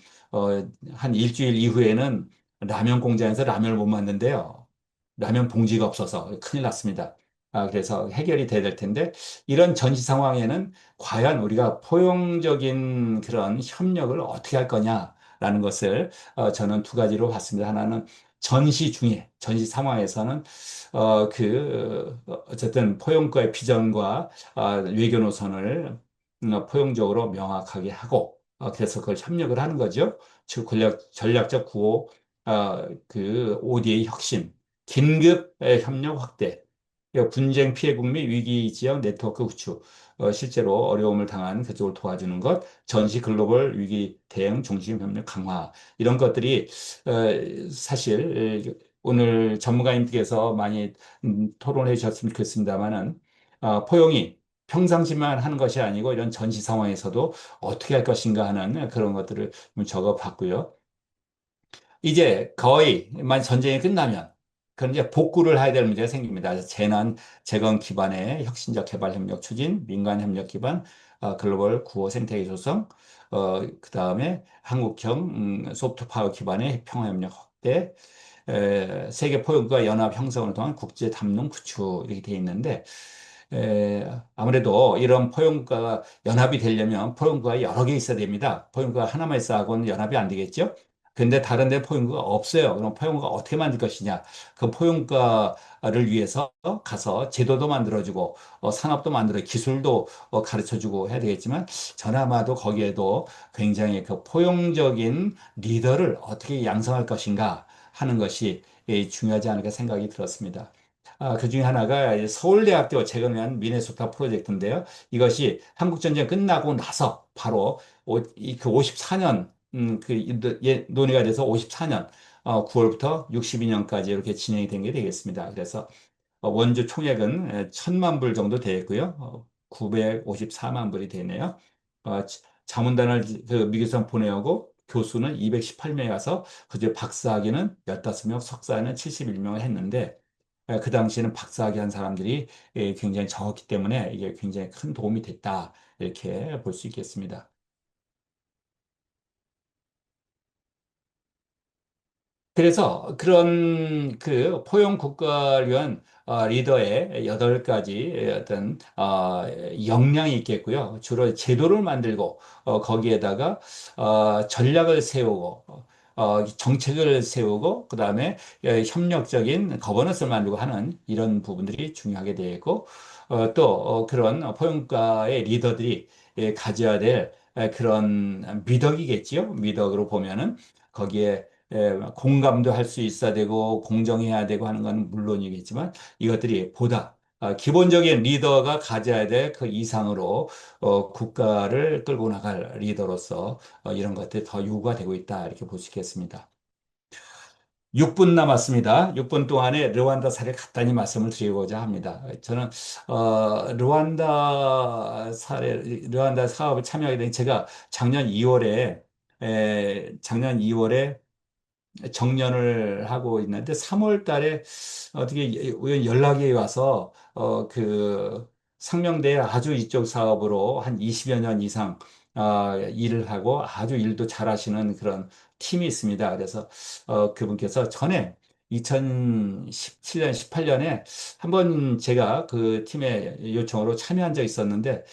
Speaker 1: 한 일주일 이후에는 라면 공장에서 라면을 못 만든대요. 라면 봉지가 없어서 큰일 났습니다. 그래서 해결이 돼야 될 텐데 이런 전시 상황에는 과연 우리가 포용적인 그런 협력을 어떻게 할 거냐라는 것을 저는 두 가지로 봤습니다. 하나는 전시 중에, 전시 상황에서는 어쨌든 포용과의 비전과 외교 노선을 포용적으로 명확하게 하고 그래서 그걸 협력을 하는 거죠. 즉 전략적 구호, ODA 혁신, 긴급 협력 확대, 분쟁 피해 국민 위기 지역 네트워크 구축, 실제로 어려움을 당한 그쪽을 도와주는 것, 전시 글로벌 위기 대응 중심 협력 강화 이런 것들이 사실 오늘 전문가님께서 많이 토론해 주셨으면 좋겠습니다만은 포용이 평상시만 하는 것이 아니고 이런 전시 상황에서도 어떻게 할 것인가 하는 그런 것들을 좀 적어봤고요. 이제 거의 만 전쟁이 끝나면 그런 이제 복구를 해야 될 문제가 생깁니다. 그래서 재난 재건 기반의 혁신적 개발 협력 추진, 민간 협력 기반, 글로벌 구호 생태계 조성, 그다음에 한국형 소프트 파워 기반의 평화 협력 확대, 세계 포용과 연합 형성을 통한 국제 담론 구축 이렇게 돼 있는데 아무래도 이런 포용국가가 연합이 되려면 포용국가 여러 개 있어야 됩니다. 포용국가 하나만 있어하고는 연합이 안 되겠죠? 근데 다른 데 포용국가 없어요. 그럼 포용국가 어떻게 만들 것이냐? 그 포용국가를 위해서 가서 제도도 만들어주고 산업도 만들어 기술도 가르쳐주고 해야 되겠지만 저는 아마도 거기에도 굉장히 그 포용적인 리더를 어떻게 양성할 것인가 하는 것이 중요하지 않을까 생각이 들었습니다. 그 중에 하나가 이제 서울대학교 재건한 미네소타 프로젝트인데요. 이것이 한국전쟁 끝나고 나서 바로 그 54년, 논의가 돼서 54년 9월부터 62년까지 이렇게 진행이 된 게 되겠습니다. 그래서 원주 총액은 1,000만 불 정도 되었고요. 954만 불이 되네요. 자문단을 미국에서 보내오고 교수는 218명이 가서 그중 박사학위는 15명, 석사는 71명을 했는데 그 당시에는 박사학위 한 사람들이 굉장히 적었기 때문에 이게 굉장히 큰 도움이 됐다. 이렇게 볼 수 있겠습니다. 그래서 그런 그 포용 국가를 위한 리더의 여덟 가지 어떤 역량이 있겠고요. 주로 제도를 만들고 거기에다가 전략을 세우고 정책을 세우고 그다음에 협력적인 거버넌스를 만들고 하는 이런 부분들이 중요하게 되고 또 그런 포용 국가의 리더들이 가져야 될 그런 미덕이겠지요. 미덕으로 보면은 거기에 공감도 할 수 있어야 되고 공정해야 되고 하는 건 물론이겠지만 이것들이 보다 기본적인 리더가 가져야 될 그 이상으로 국가를 끌고 나갈 리더로서 이런 것들이 더 요구가 되고 있다 이렇게 볼 수 있겠습니다. 6분 남았습니다. 6분 동안에 르완다 사례 간단히 말씀을 드리고자 합니다. 저는 르완다 사업에 참여하게 된 제가 작년 2월에 정년을 하고 있는데 3월 달에 어떻게 우연 연락이 와서 그 상명대에 아주 이쪽 사업으로 한 20여 년 이상 일을 하고 아주 일도 잘하시는 그런 팀이 있습니다. 그래서 그분께서 전에 2017년, 18년에 한번 제가 그 팀의 요청으로 참여한 적이 있었는데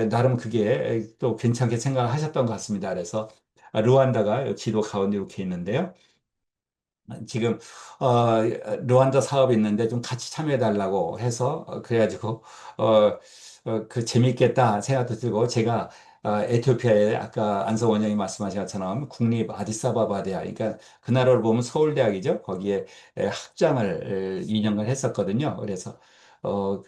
Speaker 1: 나름 그게 또 괜찮게 생각하셨던 것 같습니다. 그래서 르완다가 지도 가운데 이렇게 있는데요. 지금 르완다 사업이 있는데 좀 같이 참여해 달라고 해서 그래가지고 그 재밌겠다 생각도 들고 제가 에티오피아에 아까 안성 원장이 말씀하신 것처럼 국립 아디사바바 대학 그러니까 그 나라로 보면 서울대학이죠. 거기에 학장을 2년간 했었거든요. 그래서 어,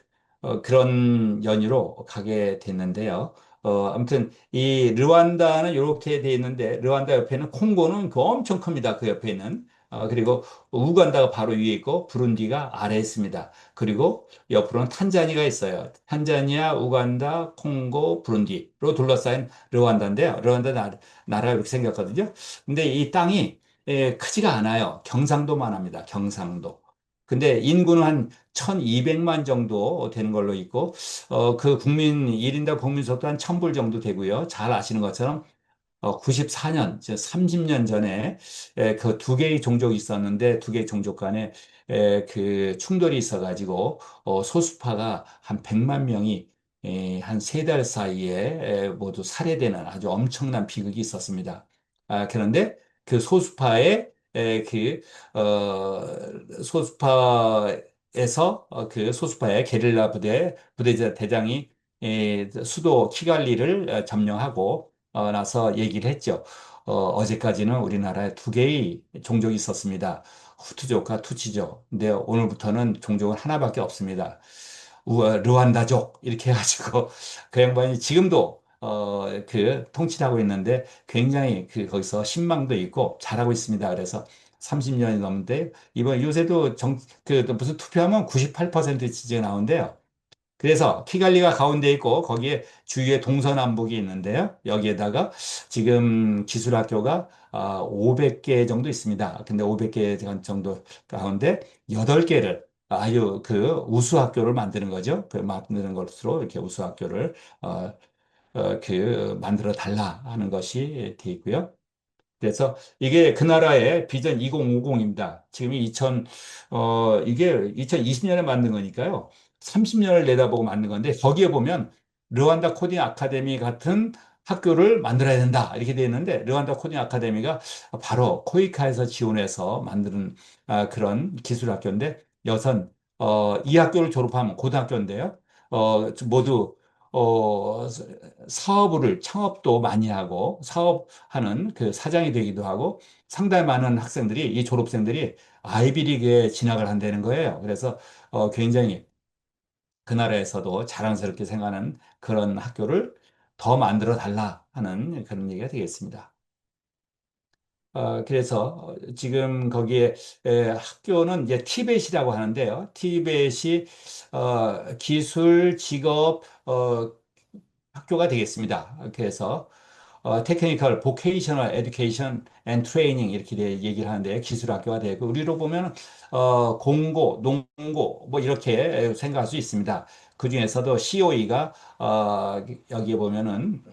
Speaker 1: 그런 연유로 가게 됐는데요. 아무튼 이 르완다는 이렇게 돼 있는데 르완다 옆에는 콩고는 그 엄청 큽니다. 그 옆에 있는 그리고 우간다가 바로 위에 있고 부룬디가 아래에 있습니다. 그리고 옆으로는 탄자니가 있어요. 탄자니아, 우간다, 콩고, 부룬디로 둘러싸인 르완다인데요. 나라가 이렇게 생겼거든요. 근데 이 땅이 크지가 않아요. 경상도만 합니다. 경상도. 근데 인구는 한 1200만 정도 되는 걸로 있고, 그 국민, 1인당 국민 속도 한 1000불 정도 되고요. 잘 아시는 것처럼 94년, 30년 전에 그 두 개의 종족이 있었는데 두 개의 종족 간에 그 충돌이 있어가지고 소수파가 한 100만 명이 한 세 달 사이에 모두 살해되는 아주 엄청난 비극이 있었습니다. 그런데 그 소수파의 소수파에서 그 소수파의 게릴라 부대 대장이 수도 키갈리를 점령하고 나서 얘기를 했죠. 어제까지는 우리나라에 두 개의 종족이 있었습니다. 후투족과 투치족. 근데 오늘부터는 종족은 하나밖에 없습니다. 르완다족. 이렇게 해가지고 그 양반이 지금도 그 통치를 하고 있는데 굉장히 그 거기서 신망도 있고 잘하고 있습니다. 그래서 30년이 넘는데 이번 요새도 또 무슨 투표하면 98% 지지가 나오는데요. 그래서 키갈리가 가운데 있고 거기에 주위에 동서남북이 있는데요. 여기에다가 지금 기술학교가 500개 정도 있습니다. 근데 500개 정도 가운데 8개를 아주 그 우수학교를 만드는 거죠. 그 만드는 것으로 이렇게 우수학교를 어, 만들어 달라 하는 것이 돼 있고요. 그래서 이게 그 나라의 비전 2050입니다. 지금이 이게 2020년에 만든 거니까요. 30년을 내다보고 만든 건데, 거기에 보면 르완다 코딩 아카데미 같은 학교를 만들어야 된다. 이렇게 되어 있는데, 르완다 코딩 아카데미가 바로 코이카에서 지원해서 만드는 그런 기술 학교인데, 이 학교를 졸업하면 고등학교인데요. 모두 사업을 창업도 많이 하고 사업하는 그 사장이 되기도 하고 상당히 많은 학생들이 이 졸업생들이 아이비리그에 진학을 한다는 거예요. 그래서 굉장히 그 나라에서도 자랑스럽게 생각하는 그런 학교를 더 만들어 달라 하는 그런 얘기가 되겠습니다. 그래서 지금 거기에 학교는 이제 티벳이라고 하는데요. 티벳이 기술, 직업, 학교가 되겠습니다. 그래서 테크니컬 보케이셔널 에듀케이션 앤 트레이닝 이렇게 얘기를 하는데 기술 학교가 되고 우리로 보면 공고, 농고 뭐 이렇게 생각할 수 있습니다. 그중에서도 COE가 여기에 보면은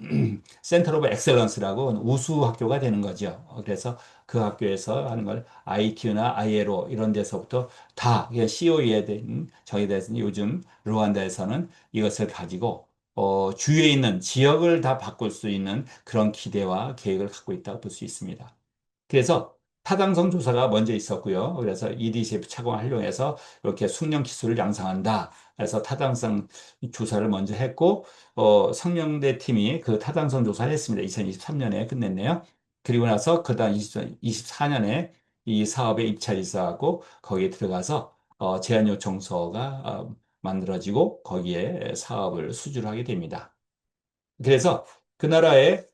Speaker 1: 센터 오브 엑셀런스라고 우수 학교가 되는 거죠. 그래서 그 학교에서 하는 걸 ITU나 ILO 이런 데서부터 다 COE에 대한 저희에 대해서는 요즘 르완다에서는 이것을 가지고 주위에 있는 지역을 다 바꿀 수 있는 그런 기대와 계획을 갖고 있다고 볼 수 있습니다. 그래서 타당성 조사가 먼저 있었고요. 그래서 EDCF 착공을 활용해서 이렇게 숙련 기술을 양성한다. 그래서 타당성 조사를 먼저 했고, 성명대 팀이 그 타당성 조사를 했습니다. 2023년에 끝냈네요. 그리고 나서 그다음 2024년에 이 사업에 입찰이 있어갖고 거기에 들어가서 제안 요청서가 만들어지고 거기에 사업을 수주를 하게 됩니다. 그래서 그 나라에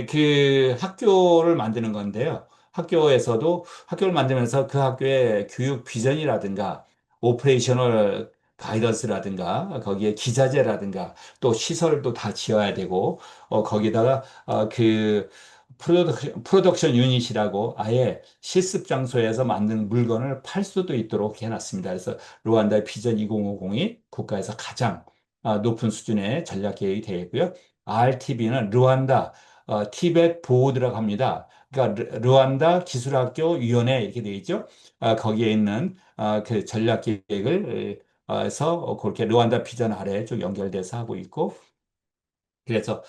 Speaker 1: 그 학교를 만드는 건데요. 학교에서도 학교를 만들면서 그 학교의 교육 비전이라든가 오퍼레이셔널 가이던스라든가 거기에 기자재라든가 또 시설도 다 지어야 되고 거기다가 그 프로덕션 유닛이라고 아예 실습 장소에서 만든 물건을 팔 수도 있도록 해놨습니다. 그래서 루안다의 비전 2050이 국가에서 가장 높은 수준의 전략 계획이 되어 있고요. RTB는 르완다 티벳 보호드라고 합니다. 그러니까 르완다 기술학교 위원회 이렇게 되어 있죠. 거기에 있는 그 전략 계획을 해서 그렇게 르완다 비전 아래 쭉 연결돼서 하고 있고 그래서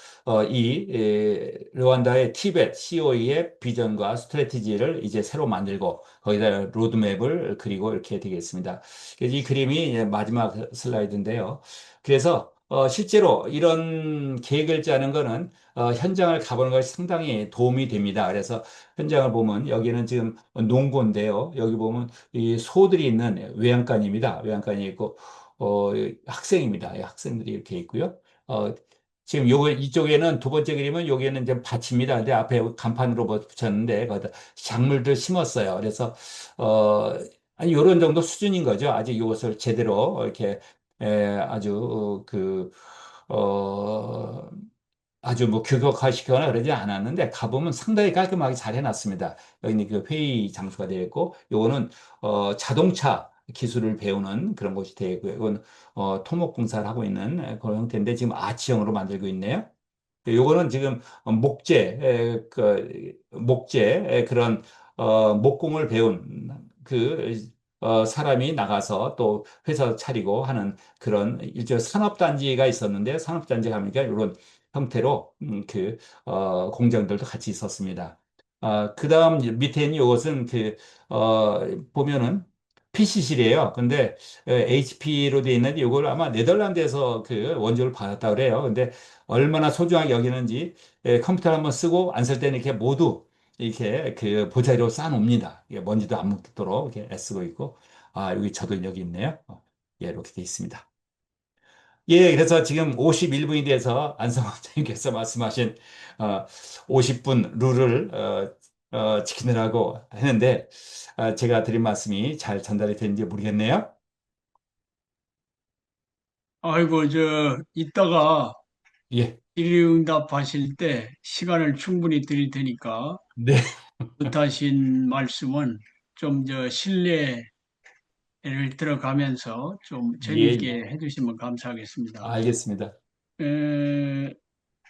Speaker 1: 르완다의 티벳 COE의 비전과 스트래티지를 이제 새로 만들고 거기다 로드맵을 그리고 이렇게 되겠습니다. 그래서 이 그림이 이제 마지막 슬라이드인데요. 그래서 실제로 이런 계획을 짜는 거는 현장을 가보는 것이 상당히 도움이 됩니다. 그래서 현장을 보면 여기는 지금 농고인데요. 여기 보면 이 소들이 있는 외양간입니다. 외양간이 있고 학생입니다. 학생들이 이렇게 있고요. 어, 지금 요거 이쪽에는 두 번째 그림은 여기에는 이제 밭입니다. 근데 앞에 간판으로 뭐 붙였는데 거기다 작물들 심었어요. 그래서 아니 요런 정도 수준인 거죠. 아직 이것을 제대로 이렇게 아주 어, 아주 뭐 규격화시키거나 그러지 않았는데 가보면 상당히 깔끔하게 잘 해놨습니다. 여기는 그 회의 장소가 되어 있고 요거는 자동차 기술을 배우는 그런 곳이 되어 있고요. 이건 토목공사를 하고 있는 그런 형태인데 지금 아치형으로 만들고 있네요. 요거는 지금 목재 그런 목공을 배운 사람이 나가서 또 회사 차리고 하는 그런 일종의 산업단지가 있었는데 산업단지 가니까 이런 형태로 공장들도 같이 있었습니다. 그다음 밑에 있는 이것은 어, 보면은 PC실이에요. 근데 HP로 되어 있는데 이걸 아마 네덜란드에서 그 원조를 받았다 그래요. 근데 얼마나 소중하게 여기는지 컴퓨터를 한번 쓰고 안 쓸 때는 이렇게 모두 이렇게 그 보자리로 쌓아놓습니다. 이게 먼지도 안 묻도록 이렇게 애쓰고 있고 여기 저도 여기 있네요. 예, 이렇게 돼 있습니다. 예, 그래서 지금 51분이 돼서 안성 원장님께서 말씀하신 50분 룰을 지키느라고 했는데 제가 드린 말씀이 잘 전달이 되는지 모르겠네요.
Speaker 2: 아이고, 이따가
Speaker 1: 예,
Speaker 2: 질의응답 하실 때 시간을 충분히 드릴 테니까
Speaker 1: 네,
Speaker 2: 못하신 말씀은 좀 신뢰를 들어가면서 좀
Speaker 1: 예, 예.
Speaker 2: 재미있게 해주시면 감사하겠습니다.
Speaker 1: 알겠습니다.
Speaker 2: 에,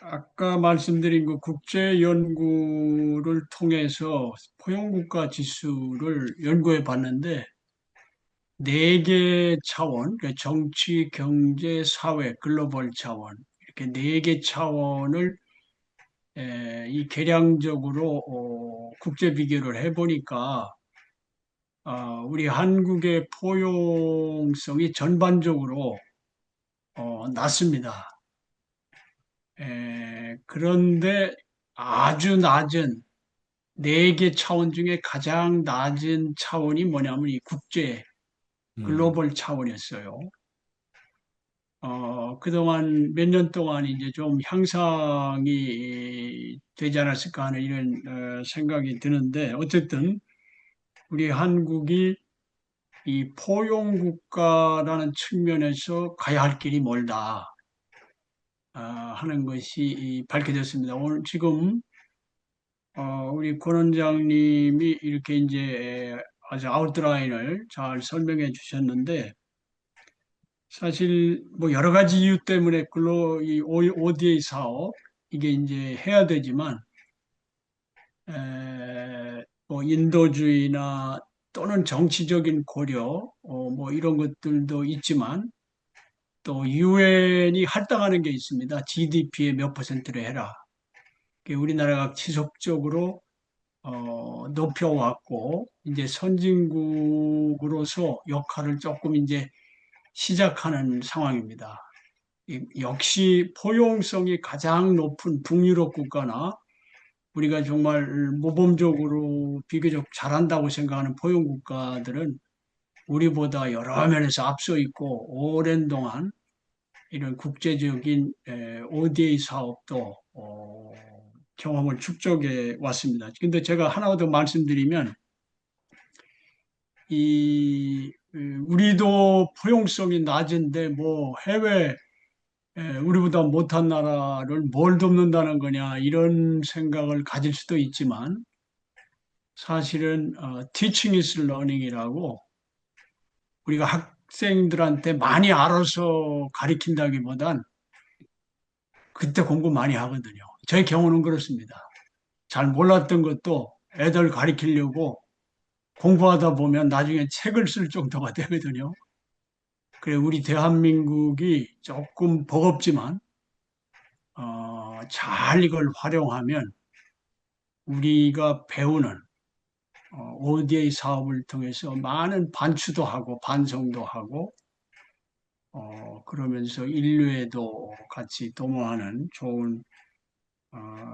Speaker 2: 아까 말씀드린 그 국제 연구를 통해서 포용국가 지수를 연구해 봤는데 네 개 차원, 그러니까 정치, 경제, 사회, 글로벌 차원 이렇게 네 개 차원을 이 계량적으로 국제 비교를 해보니까 우리 한국의 포용성이 전반적으로 낮습니다. 그런데 아주 낮은 네 개 차원 중에 가장 낮은 차원이 뭐냐면 이 국제
Speaker 1: 음,
Speaker 2: 글로벌 차원이었어요. 그동안 몇 년 동안 이제 좀 향상이 되지 않았을까 하는 이런 생각이 드는데 어쨌든 우리 한국이 이 포용 국가라는 측면에서 가야 할 길이 멀다. 하는 것이 밝혀졌습니다. 오늘 지금 우리 권 원장님이 이렇게 이제 아주 아웃라인을 잘 설명해 주셨는데 사실 뭐 여러 가지 이유 때문에 이 ODA 사업 이게 이제 해야 되지만 뭐 인도주의나 또는 정치적인 고려 뭐 이런 것들도 있지만 또 유엔이 할당하는 게 있습니다. GDP의 몇 퍼센트를 해라. 우리나라가 지속적으로 높여왔고 이제 선진국으로서 역할을 조금 이제 시작하는 상황입니다. 역시 포용성이 가장 높은 북유럽 국가나 우리가 정말 모범적으로 비교적 잘한다고 생각하는 포용 국가들은 우리보다 여러 면에서 앞서 있고 오랜 동안 이런 국제적인 ODA 사업도 경험을 축적해 왔습니다. 근데 제가 하나 더 말씀드리면 우리도 포용성이 낮은데 뭐 해외 우리보다 못한 나라를 뭘 돕는다는 거냐 이런 생각을 가질 수도 있지만 사실은 teaching is learning이라고 우리가 학생들한테 많이 알아서 가리킨다기보단 그때 공부 많이 하거든요. 제 경우는 그렇습니다. 잘 몰랐던 것도 애들 가리키려고 공부하다 보면 나중에 책을 쓸 정도가 되거든요. 그래, 우리 대한민국이 조금 버겁지만, 잘 이걸 활용하면 우리가 배우는 ODA 사업을 통해서 많은 반추도 하고 반성도 하고, 그러면서 인류에도 같이 도모하는 좋은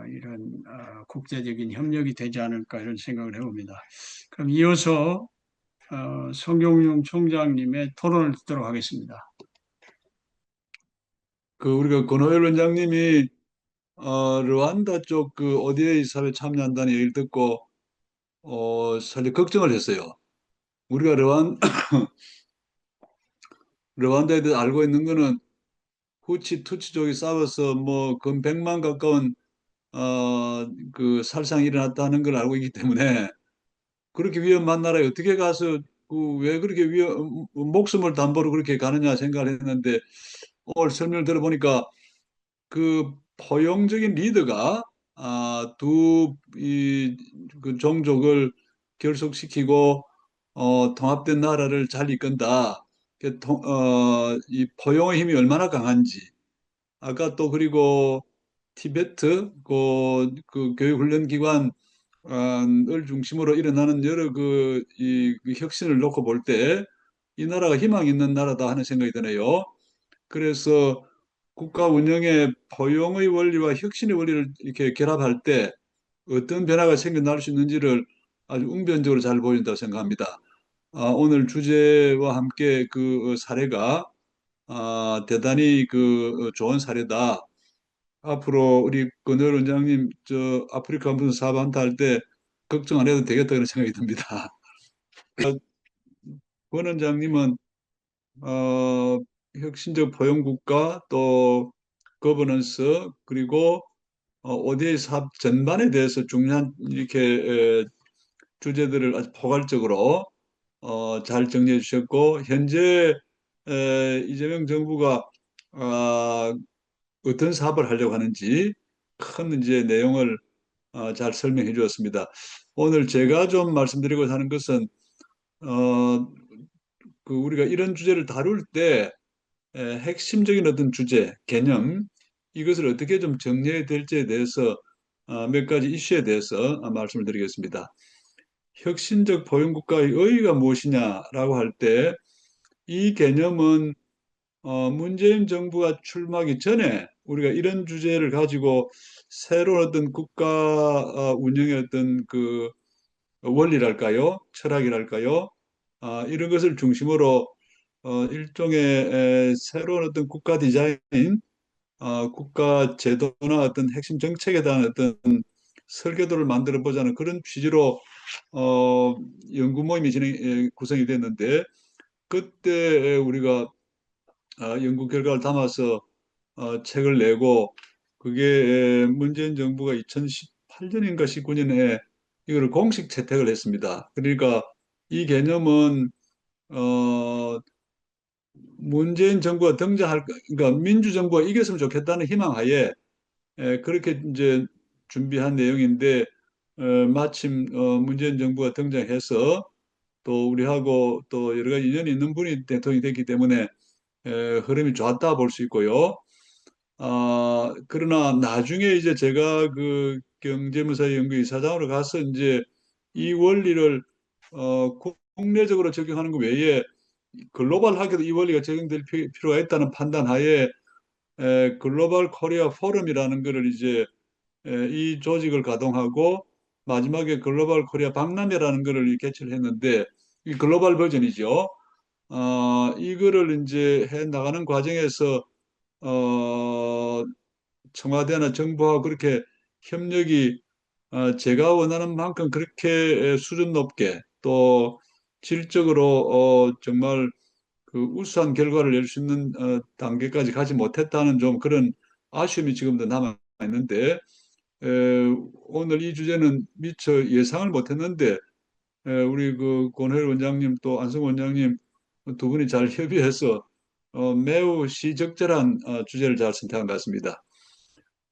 Speaker 2: 이런 국제적인 협력이 되지 않을까 이런 생각을 해봅니다. 그럼 이어서 성경용 총장님의 토론을 듣도록 하겠습니다.
Speaker 3: 그 우리가 권호열 원장님이 르완다 쪽 그 ODA 사업에 참여한다는 얘기를 듣고 사실 걱정을 했어요. 우리가 르완다에 대해서 알고 있는 거는 후치 투치족이 싸워서 뭐 근 100만 가까운 그 살상이 일어났다는 걸 알고 있기 때문에 그렇게 위험한 나라에 어떻게 가서 그왜 그렇게 목숨을 담보로 그렇게 가느냐 생각을 했는데 오늘 설명을 들어보니까 그 포용적인 리더가 두 종족을 결속시키고 통합된 나라를 잘 이끈다. 이 포용의 힘이 얼마나 강한지. 아까 또 그리고 티베트 그 교육훈련 기관을 중심으로 일어나는 여러 그 혁신을 놓고 볼 때 이 나라가 희망 있는 나라다 하는 생각이 드네요. 그래서 국가 운영의 포용의 원리와 혁신의 원리를 이렇게 결합할 때 어떤 변화가 생겨날 수 있는지를 아주 웅변적으로 잘 보인다고 생각합니다. 오늘 주제와 함께 그 사례가 대단히 그 좋은 사례다. 앞으로 우리 권열 원장님 저 아프리카 무슨 사반타 할 때 걱정 안 해도 되겠다 그런 생각이 듭니다. 권 원장님은 어, 혁신적 포용국가 또 거버넌스 그리고 ODA 사업 전반에 대해서 중요한 이렇게 주제들을 아주 포괄적으로 잘 정리해 주셨고 현재 이재명 정부가 어, 어떤 사업을 하려고 하는지 큰 이제 내용을 잘 설명해 주었습니다. 오늘 제가 좀 말씀드리고 하는 것은 어, 그 우리가 이런 주제를 다룰 때 핵심적인 어떤 주제, 개념 이것을 어떻게 좀 정리해야 될지에 대해서 몇 가지 이슈에 대해서 말씀을 드리겠습니다. 혁신적 포용국가의 의의가 무엇이냐라고 할 때 이 개념은 문재인 정부가 출마하기 전에 우리가 이런 주제를 가지고 새로운 어떤 국가 운영의 어떤 그 원리랄까요, 철학이랄까요, 이런 것을 중심으로 일종의 새로운 어떤 국가 디자인, 국가 제도나 어떤 핵심 정책에 대한 어떤 설계도를 만들어 보자는 그런 취지로 연구 모임이 구성이 됐는데 그때 우리가 연구 결과를 담아서 책을 내고 그게 문재인 정부가 2018년인가 19년에 이거를 공식 채택을 했습니다. 그러니까 이 개념은 어, 문재인 정부가 그러니까 민주정부가 이겼으면 좋겠다는 희망하에 그렇게 이제 준비한 내용인데 마침 문재인 정부가 등장해서 또 우리하고 또 여러 가지 인연이 있는 분이 대통령이 됐기 때문에 흐름이 좋았다 볼 수 있고요. 그러나 나중에 이제 제가 그 경제무사연구 이사장으로 가서 이제 이 원리를 국내적으로 적용하는 것 외에 글로벌하게도 이 원리가 적용될 필요가 있다는 판단하에 글로벌 코리아 포럼이라는 거를 이제 이 조직을 가동하고 마지막에 글로벌 코리아 박람회라는 거를 개최를 했는데 이 글로벌 버전이죠. 이거를 이제 해 나가는 과정에서 어, 청와대나 정부와 그렇게 협력이 제가 원하는 만큼 그렇게 수준 높게 또 질적으로 정말 그 우수한 결과를 낼 수 있는 단계까지 가지 못했다는 좀 그런 아쉬움이 지금도 남아 있는데 에, 오늘 이 주제는 미처 예상을 못했는데 우리 그 권혜일 원장님 또 안성 원장님 두 분이 잘 협의해서 매우 시적절한 주제를 잘 선택한 것 같습니다.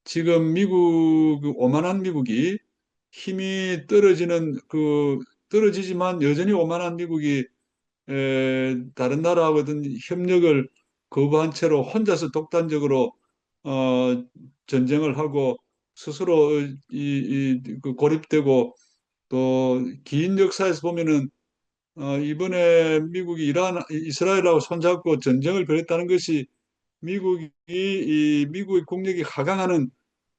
Speaker 3: 지금 미국, 그 오만한 미국이 힘이 떨어지지만 여전히 오만한 미국이 다른 나라하고든 협력을 거부한 채로 혼자서 독단적으로 어, 전쟁을 하고 스스로 그 고립되고 또 긴 역사에서 보면은 이번에 미국이 이스라엘하고 손잡고 전쟁을 벌였다는 것이 미국의 국력이 하강하는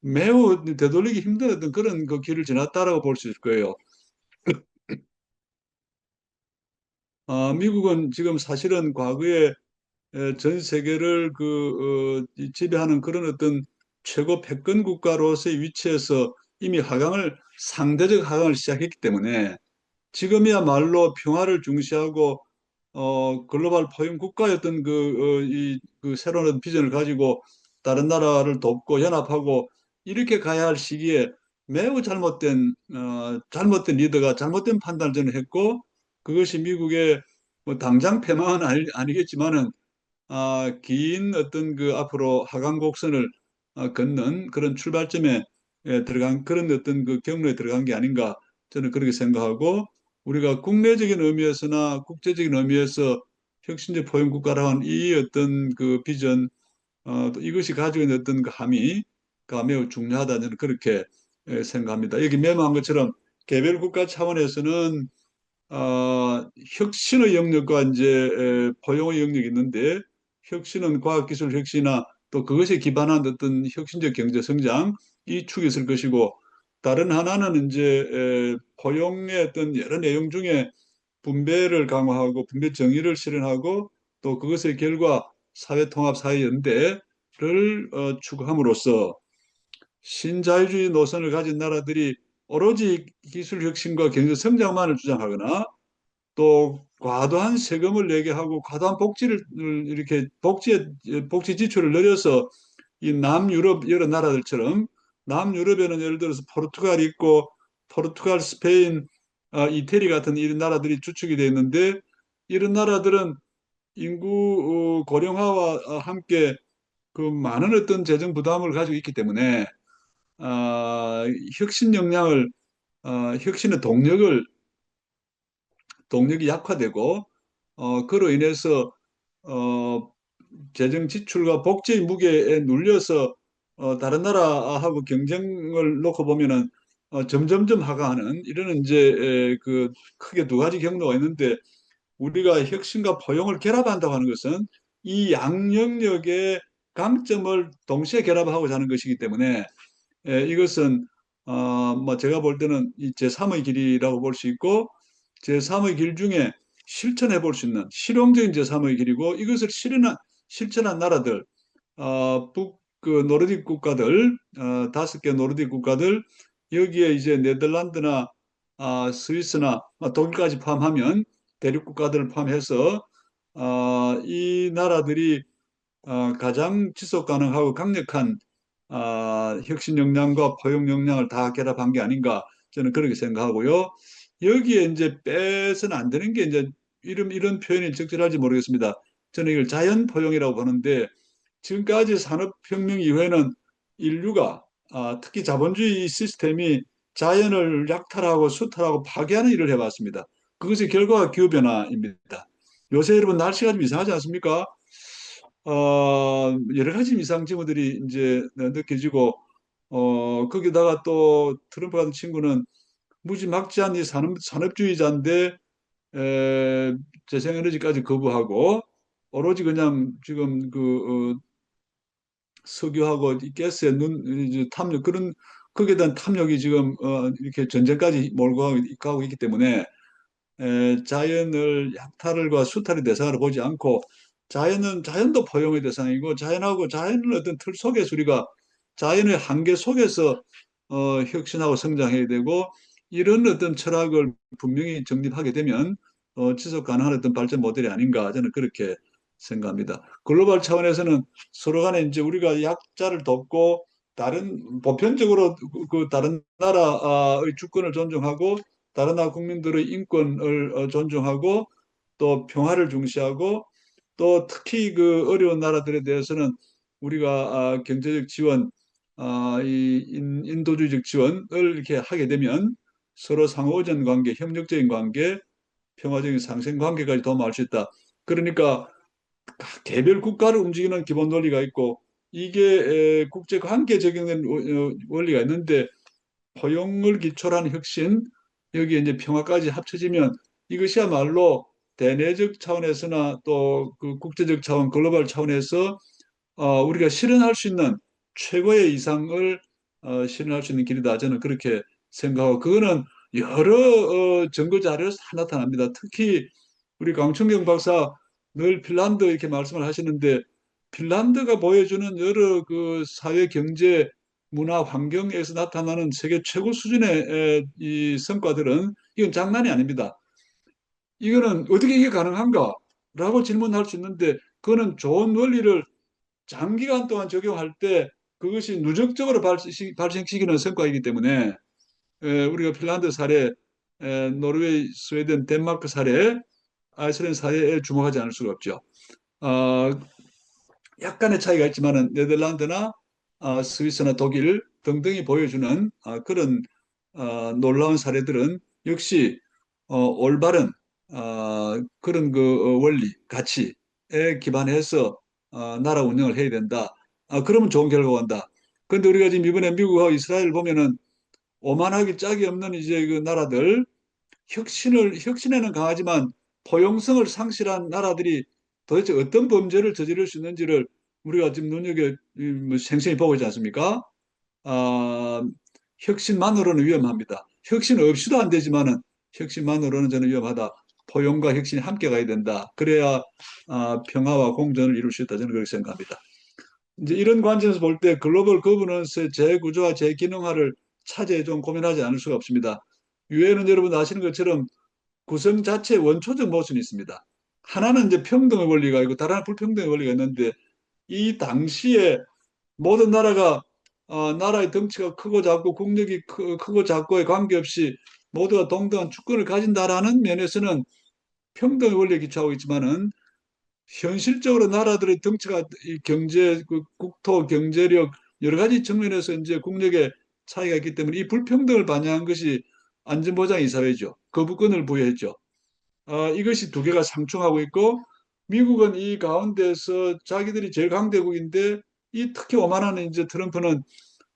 Speaker 3: 매우 되돌리기 힘든 어떤 그런 그 길을 지났다라고 볼 수 있을 거예요. 미국은 지금 사실은 과거에 전 세계를 이 지배하는 그런 어떤 최고 패권 국가로서의 위치에서 이미 상대적 하강을 시작했기 때문에 지금이야말로 평화를 중시하고 글로벌 포용 국가였던 그 새로운 비전을 가지고 다른 나라를 돕고 연합하고 이렇게 가야 할 시기에 매우 잘못된 리더가 잘못된 판단을 저는 했고 그것이 미국의 뭐 당장 패망은 아니겠지만은 긴 어떤 그 앞으로 하강 곡선을 걷는 그런 출발점에 들어간 그런 어떤 그 경로에 들어간 게 아닌가 저는 그렇게 생각하고 우리가 국내적인 의미에서나 국제적인 의미에서 혁신적 포용 국가라는 이 어떤 그 비전 또 이것이 가지고 있는 어떤 그 함의가 매우 중요하다 저는 그렇게 생각합니다. 여기 메모한 것처럼 개별 국가 차원에서는 혁신의 영역과 이제 포용의 영역이 있는데 혁신은 과학기술 혁신이나 또 그것에 기반한 어떤 혁신적 경제 성장 이 축이 있을 것이고 다른 하나는 이제 포용의 어떤 여러 내용 중에 분배를 강화하고 분배 정의를 실현하고 또 그것의 결과 사회통합 사회연대를 추구함으로써 신자유주의 노선을 가진 나라들이 오로지 기술 혁신과 경제 성장만을 주장하거나 또 과도한 세금을 내게 하고 과도한 복지를 이렇게 복지 지출을 늘려서 이 남유럽 여러 나라들처럼 남유럽에는 예를 들어서 포르투갈이 있고 포르투갈, 스페인, 이태리 같은 이런 나라들이 주축이 되어 있는데 이런 나라들은 인구 고령화와 함께 그 많은 어떤 재정 부담을 가지고 있기 때문에 혁신 역량을 혁신의 동력이 약화되고 그로 인해서 어, 재정 지출과 복지의 무게에 눌려서 다른 나라하고 경쟁을 놓고 보면은 점점점 하강하는 이런 이제 그 크게 두 가지 경로가 있는데 우리가 혁신과 포용을 결합한다고 하는 것은 이 양영역의 강점을 동시에 결합하고 자는 것이기 때문에 이것은 뭐 제가 볼 때는 이 제3의 길이라고 볼 수 있고 제3의 길 중에 실천해 볼 수 있는 실용적인 제3의 길이고 이것을 실천한 나라들 그 노르딕 국가들 5개 노르딕 국가들 여기에 이제 네덜란드나 스위스나 독일까지 포함하면 대륙 국가들을 포함해서 이 나라들이 가장 지속 가능하고 강력한 혁신 역량과 포용 역량을 다 결합한 게 아닌가 저는 그렇게 생각하고요. 여기에 이제 빼서는 안 되는 게 이제 이런 표현이 적절할지 모르겠습니다. 저는 이걸 자연 포용이라고 보는데 지금까지 산업혁명 이후에는 인류가 특히 자본주의 시스템이 자연을 약탈하고 수탈하고 파괴하는 일을 해왔습니다. 그것의 결과가 기후변화입니다. 요새 여러분 날씨가 좀 이상하지 않습니까? 여러 가지 이상 징후들이 이제 느껴지고, 거기다가 또 트럼프 같은 친구는 무지막지한 이 산업주의자인데, 재생에너지까지 거부하고, 오로지 그냥 지금 석유하고 이 가스의 이제 탐욕, 거기에 대한 탐욕이 지금, 이렇게 전쟁까지 몰고 가고 있기 때문에, 자연을 약탈과 수탈의 대상으로 보지 않고 자연도 포용의 대상이고 자연하고 자연을 어떤 틀 속에서 우리가 자연의 한계 속에서 혁신하고 성장해야 되고 이런 어떤 철학을 분명히 정립하게 되면 지속 가능한 어떤 발전 모델이 아닌가 저는 그렇게 생각합니다. 글로벌 차원에서는 서로 간에 이제 우리가 약자를 돕고 다른 보편적으로 그 다른 나라의 주권을 존중하고 다른 나라 국민들의 인권을 존중하고 또 평화를 중시하고 또 특히 그 어려운 나라들에 대해서는 우리가 경제적 지원, 인도주의적 지원을 이렇게 하게 되면 서로 상호 의존 관계, 협력적인 관계, 평화적인 상생 관계까지 도모할 수 있다. 그러니까 개별 국가를 움직이는 기본 논리가 있고 이게 국제 관계에 적용된 원리가 있는데 포용을 기초로 한 혁신, 여기에 이제 평화까지 합쳐지면 이것이야말로 대내적 차원에서나 또 그 국제적 차원, 글로벌 차원에서 우리가 실현할 수 있는 최고의 이상을 실현할 수 있는 길이다. 저는 그렇게 생각하고 그거는 여러 증거 자료에서 다 나타납니다. 특히 우리 강충경 박사 늘 핀란드 이렇게 말씀을 하시는데 핀란드가 보여주는 여러 그 사회 경제 문화 환경에서 나타나는 세계 최고 수준의 이 성과들은 이건 장난이 아닙니다. 이거는 어떻게 이게 가능한가? 라고 질문할 수 있는데 그거는 좋은 원리를 장기간 동안 적용할 때 그것이 누적적으로 발생시키는 성과이기 때문에 우리가 핀란드 사례, 노르웨이, 스웨덴, 덴마크 사례, 아이슬란드 사례에 주목하지 않을 수가 없죠. 어, 약간의 차이가 있지만은 네덜란드나 스위스나 독일 등등이 보여주는 그런 놀라운 사례들은 역시 올바른 그런 그 원리, 가치에 기반해서 나라 운영을 해야 된다. 그러면 좋은 결과가 온다. 그런데 우리가 지금 이번에 미국하고 이스라엘 보면은 오만하기 짝이 없는 이제 그 나라들 혁신에는 강하지만 포용성을 상실한 나라들이 도대체 어떤 범죄를 저지를 수 있는지를 우리가 지금 뭐 생생히 보고 있지 않습니까? 아, 혁신만으로는 위험합니다. 혁신 없이도 안 되지만은 혁신만으로는 저는 위험하다. 포용과 혁신이 함께 가야 된다. 그래야 평화와 공존을 이룰 수 있다. 저는 그렇게 생각합니다. 이제 이런 관점에서 볼 때 글로벌 거버넌스의 재구조와 재기능화를 차제에 좀 고민하지 않을 수가 없습니다. 유엔은 여러분 아시는 것처럼 구성 자체에 원초적 모순이 있습니다. 하나는 이제 평등의 원리가 있고 다른 하나는 불평등의 원리가 있는데 이 당시에 모든 나라가 나라의 덩치가 크고 작고 국력이 크고 작고에 관계없이 모두가 동등한 주권을 가진다라는 면에서는 평등의 원리에 기초하고 있지만은 현실적으로 나라들의 덩치가 이 경제, 국토, 경제력 여러 가지 측면에서 이제 국력의 차이가 있기 때문에 이 불평등을 반영한 것이 안전보장 이사회죠. 거부권을 부여했죠. 이것이 두 개가 상충하고 있고 미국은 이 가운데서 자기들이 제일 강대국인데 이 특히 오만한 이제 트럼프는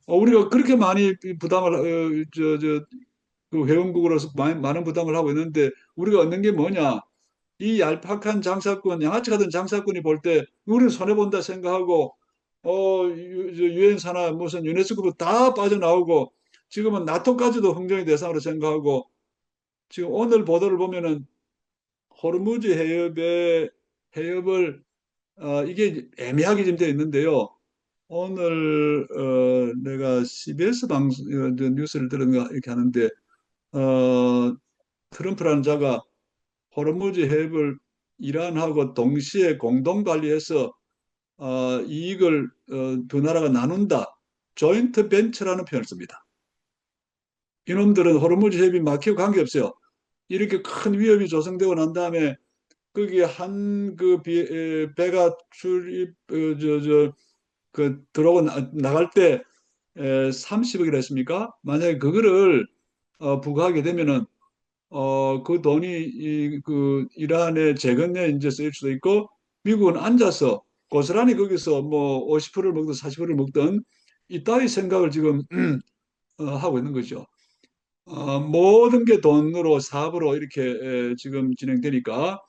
Speaker 3: 우리가 그렇게 많이 부담을 그 회원국으로서 많은 부담을 하고 있는데 우리가 얻는 게 뭐냐? 이 얄팍한 장사꾼, 양아치 같은 장사꾼이 볼 때 우리는 손해 본다 생각하고 유엔사나 무슨 유네스코도 다 빠져나오고 지금은 나토까지도 흥정의 대상으로 생각하고 지금 오늘 보도를 보면은 호르무즈 해협의 해협을 이게 애매하게 지금 되어 있는데요. 오늘 내가 CBS 방송 뉴스를 들은가 이렇게 하는데 트럼프라는 자가 호르무즈 해협을 이란하고 동시에 공동 관리해서 이익을 두 나라가 나눈다. 조인트 벤처라는 표현을 씁니다. 이놈들은 호르무즈 해협이 막히고 관계없어요. 이렇게 큰 위협이 조성되고 난 다음에 거기에 한 그 배가 출입 들어오고 나갈 때 30억이라 했습니까? 만약에 그거를 부과하게 되면은 그 돈이 그 이란의 재건에 이제 쓰일 수도 있고 미국은 앉아서 고스란히 거기서 뭐 50%를 먹든 40%를 먹든 이따위 생각을 지금 하고 있는 거죠. 모든 게 돈으로 사업으로 이렇게 지금 진행되니까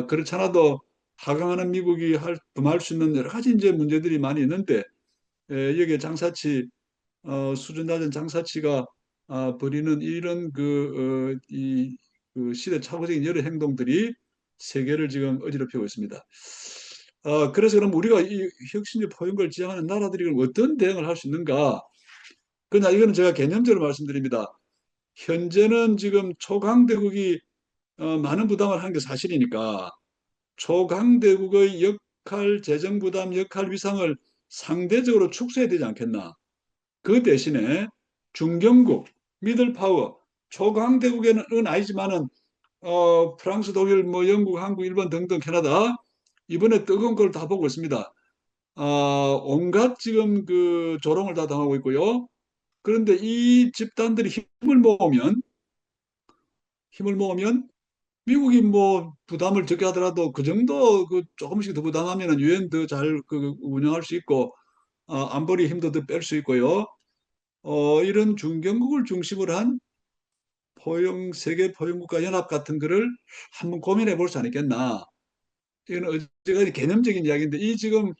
Speaker 3: 그렇잖아도 하강하는 미국이 범할 수 있는 여러 가지 이제 문제들이 많이 있는데 여기에 장사치 수준 낮은 장사치가 벌이는 이런 그 시대착오적인 여러 행동들이 세계를 지금 어지럽히고 있습니다. 그래서 그럼 우리가 이 혁신적 포용을 지향하는 나라들이 그럼 어떤 대응을 할 수 있는가? 그냥 이거는 제가 개념적으로 말씀드립니다. 현재는 지금 초강대국이 많은 부담을 하는 게 사실이니까 초강대국의 역할, 재정 부담, 역할 위상을 상대적으로 축소해야 되지 않겠나? 그 대신에 중견국, 미들파워, 초강대국은 아니지만은 프랑스, 독일, 뭐 영국, 한국, 일본 등등 캐나다 이번에 뜨거운 걸 다 보고 있습니다. 온갖 지금 그 조롱을 다 당하고 있고요. 그런데 이 집단들이 힘을 모으면 미국이 뭐 부담을 적게 하더라도 그 정도 그 조금씩 더 부담하면은 유엔 더 잘 그 운영할 수 있고 안보리 힘도 더 뺄 수 있고요. 이런 중견국을 중심으로 한 세계 포용국가 연합 같은 거를 한번 고민해 볼 수 않겠나. 이건 어쨌든 개념적인 이야기인데 이 지금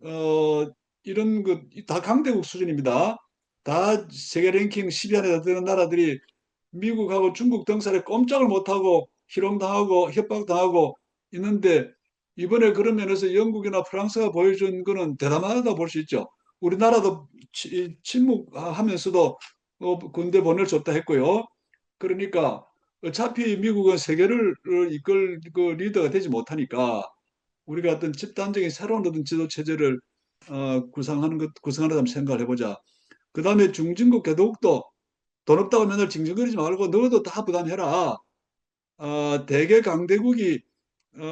Speaker 3: 어, 이런 그 다 강대국 수준입니다. 다 세계 랭킹 10위 안에 드는 나라들이 미국하고 중국 등살에 꼼짝을 못하고 희롱당하고 협박당하고 있는데 이번에 그런 면에서 영국이나 프랑스가 보여준 거는 대담하다 볼 수 있죠. 우리나라도 침묵하면서도 군대 보낼 수 없다 했고요. 그러니까 어차피 미국은 세계를 이끌 그 리더가 되지 못하니까 우리가 어떤 집단적인 새로운 어떤 지도 체제를 구성하는 생각을 해보자. 그 다음에 중진국 개도국도 돈 없다고 맨날 징징거리지 말고 너도 다 부담해라. 대개 강대국이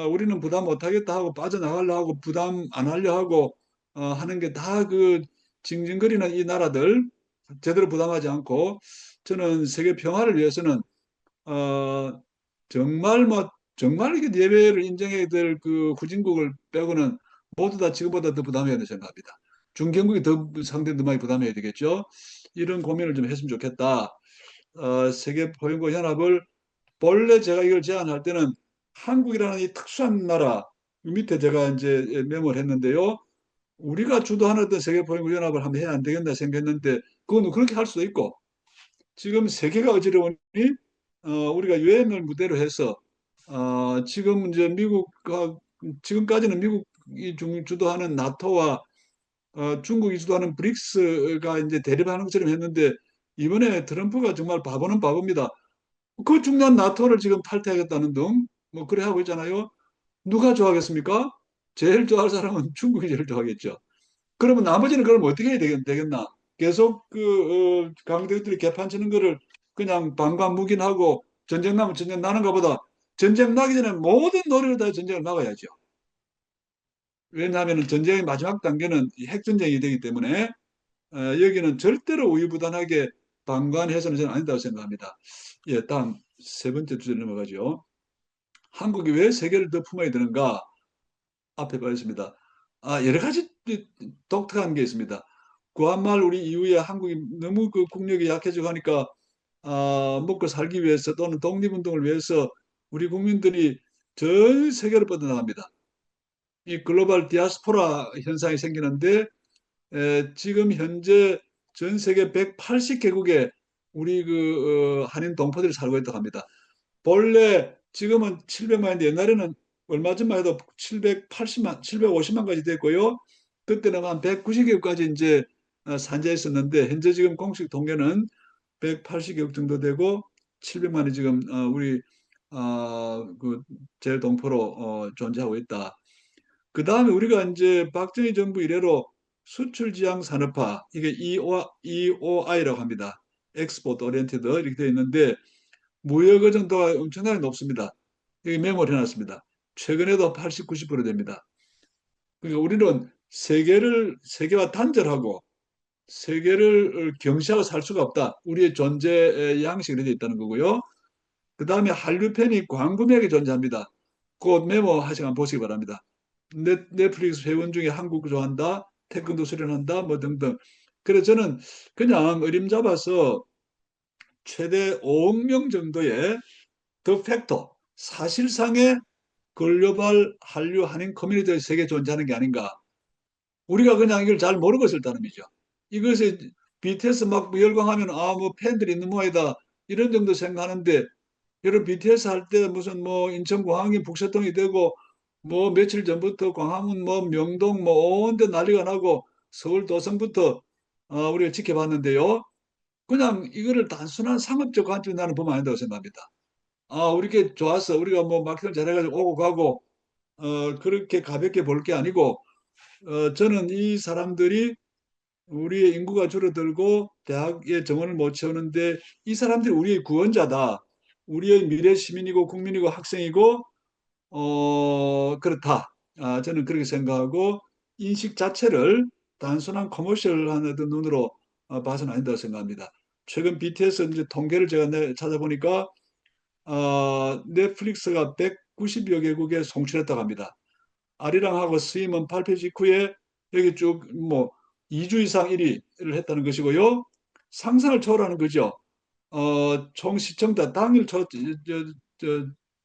Speaker 3: 우리는 부담 못하겠다 하고 빠져나가려 하고 부담 안 하려 하고 하는 게 다 그 징징거리는 이 나라들 제대로 부담하지 않고 저는 세계 평화를 위해서는 어, 정말 뭐 정말 이게 예배를 인정해야 될 그 후진국을 빼고는 모두 다 지금보다 더 부담해야 된다 생각합니다. 중견국이 더 상대 더 많이 부담해야 되겠죠. 이런 고민을 좀 했으면 좋겠다. 세계 포용국 연합을 본래 제가 이걸 제안할 때는 한국이라는 이 특수한 나라 밑에 제가 이제 메모를 했는데요. 우리가 주도하는 어떤 세계 포용국 연합을 한번 해야 안 되겠나 생각했는데 그건 그렇게 할 수도 있고 지금 세계가 어지러우니 우리가 유엔을 무대로 해서 지금 이제 미국과 지금까지는 미국이 주도하는 나토와 중국이 주도하는 브릭스가 이제 대립하는 것처럼 했는데 이번에 트럼프가 정말 바보는 바보입니다. 그 중요한 나토를 지금 탈퇴하겠다는 등 뭐 그래 하고 있잖아요. 누가 좋아하겠습니까? 제일 좋아할 사람은 중국이 제일 좋아하겠죠. 그러면 나머지는 그럼 어떻게 해야 되겠나? 계속 강대들이 개판 치는 거를 그냥 방관무긴하고 전쟁 나면 전쟁 나는가 보다 전쟁 나기 전에 모든 노력을 다해 전쟁을 막아야죠. 왜냐하면 전쟁의 마지막 단계는 핵전쟁이 되기 때문에 여기는 절대로 우유부단하게 방관해서는 저는 아니다고 생각합니다. 예, 다음 세 번째 주제로 넘어가죠. 한국이 왜 세계를 더 품어야 되는가? 앞에 봐있습니다. 여러 가지 독특한 게 있습니다. 구한말 우리 이후에 한국이 너무 그 국력이 약해져 가니까 먹고 살기 위해서 또는 독립운동을 위해서 우리 국민들이 전 세계로 뻗어나갑니다. 이 글로벌 디아스포라 현상이 생기는데 지금 현재 전 세계 180개국에 우리 한인 동포들이 살고 있다고 합니다. 본래 지금은 700만인데 옛날에는 얼마 전만 해도 780만, 750만까지 됐고요. 그때는 한 190개국까지 이제 산재에 있었는데 현재 지금 공식 통계는 180개국 정도 되고 700만이 지금 우리 그 제일 동포로 존재하고 있다. 다음에 우리가 이제 박정희 정부 이래로 수출 지향 산업화, 이게 EOI라고 합니다. Export Oriented 이렇게 되어 있는데 무역 의존도가 엄청나게 높습니다. 여기 메모를 해놨습니다. 최근에도 80, 90% 됩니다. 그러니까 우리는 세계와 단절하고 세계를 경시하고 살 수가 없다. 우리의 존재 양식이 되어 있다는 거고요. 그 다음에 한류팬이 광범위하게 존재합니다. 그 메모 하시간 보시기 바랍니다. 넷플릭스 회원 중에 한국 좋아한다, 태권도 수련한다, 뭐 등등. 그래서 저는 그냥 어림잡아서 최대 5억 명 정도의 더 팩터, 사실상의 글로벌 한류 한인 커뮤니티의 세계에 존재하는 게 아닌가. 우리가 그냥 이걸 잘 모르고 있을 따름이죠. 이것에 BTS 막 열광하면 아 뭐 팬들이 있는 모양이다 이런 정도 생각하는데 여러분 BTS 할 때 무슨 뭐 인천공항이 북새통이 되고 뭐 며칠 전부터 광화문 뭐 명동 뭐 온 데 난리가 나고 서울 도성부터 우리가 지켜봤는데요. 그냥 이거를 단순한 상업적 관점에 나는 보면 안 된다고 생각합니다. 우리게 좋았어. 우리가 뭐 마케팅 잘해가지고 오고 가고 그렇게 가볍게 볼 게 아니고 저는 이 사람들이 우리의 인구가 줄어들고 대학에 정원을 못 채우는데 이 사람들이 우리의 구원자다. 우리의 미래 시민이고 국민이고 학생이고 그렇다. 저는 그렇게 생각하고 인식 자체를 단순한 커머셜한 어떤 눈으로 봐서는 아닌다고 생각합니다. 최근 BTS 이제 통계를 제가 찾아보니까 넷플릭스가 190여 개국에 송출했다고 합니다. 아리랑하고 스임은 발표 직후에 여기 쭉 뭐 2주 이상 1위를 했다는 것이고요. 상상을 초월하는 거죠. 총 시청자 당일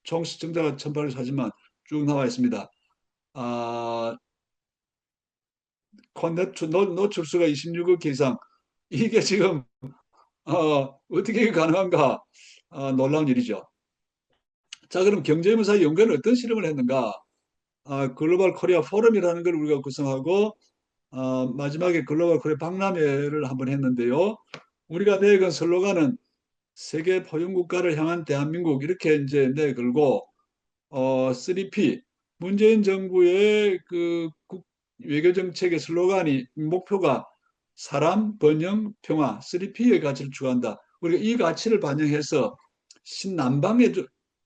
Speaker 3: 총 시청자가 1,800하지만 쭉 나와 있습니다. 아, 노출수가 26억 이상. 이게 지금 어떻게 가능한가 놀라운 일이죠. 자, 그럼 경제문사 연구는 어떤 실험을 했는가? 글로벌 코리아 포럼이라는 걸 우리가 구성하고 마지막에 글로벌 코리아 박람회를 한번 했는데요. 우리가 내건 슬로건은 세계 포용국가를 향한 대한민국 이렇게 이제 내걸고 3P 문재인 정부의 그 외교 정책의 슬로건이 목표가 사람, 번영, 평화 3P의 가치를 추구한다. 우리가 이 가치를 반영해서 신남방에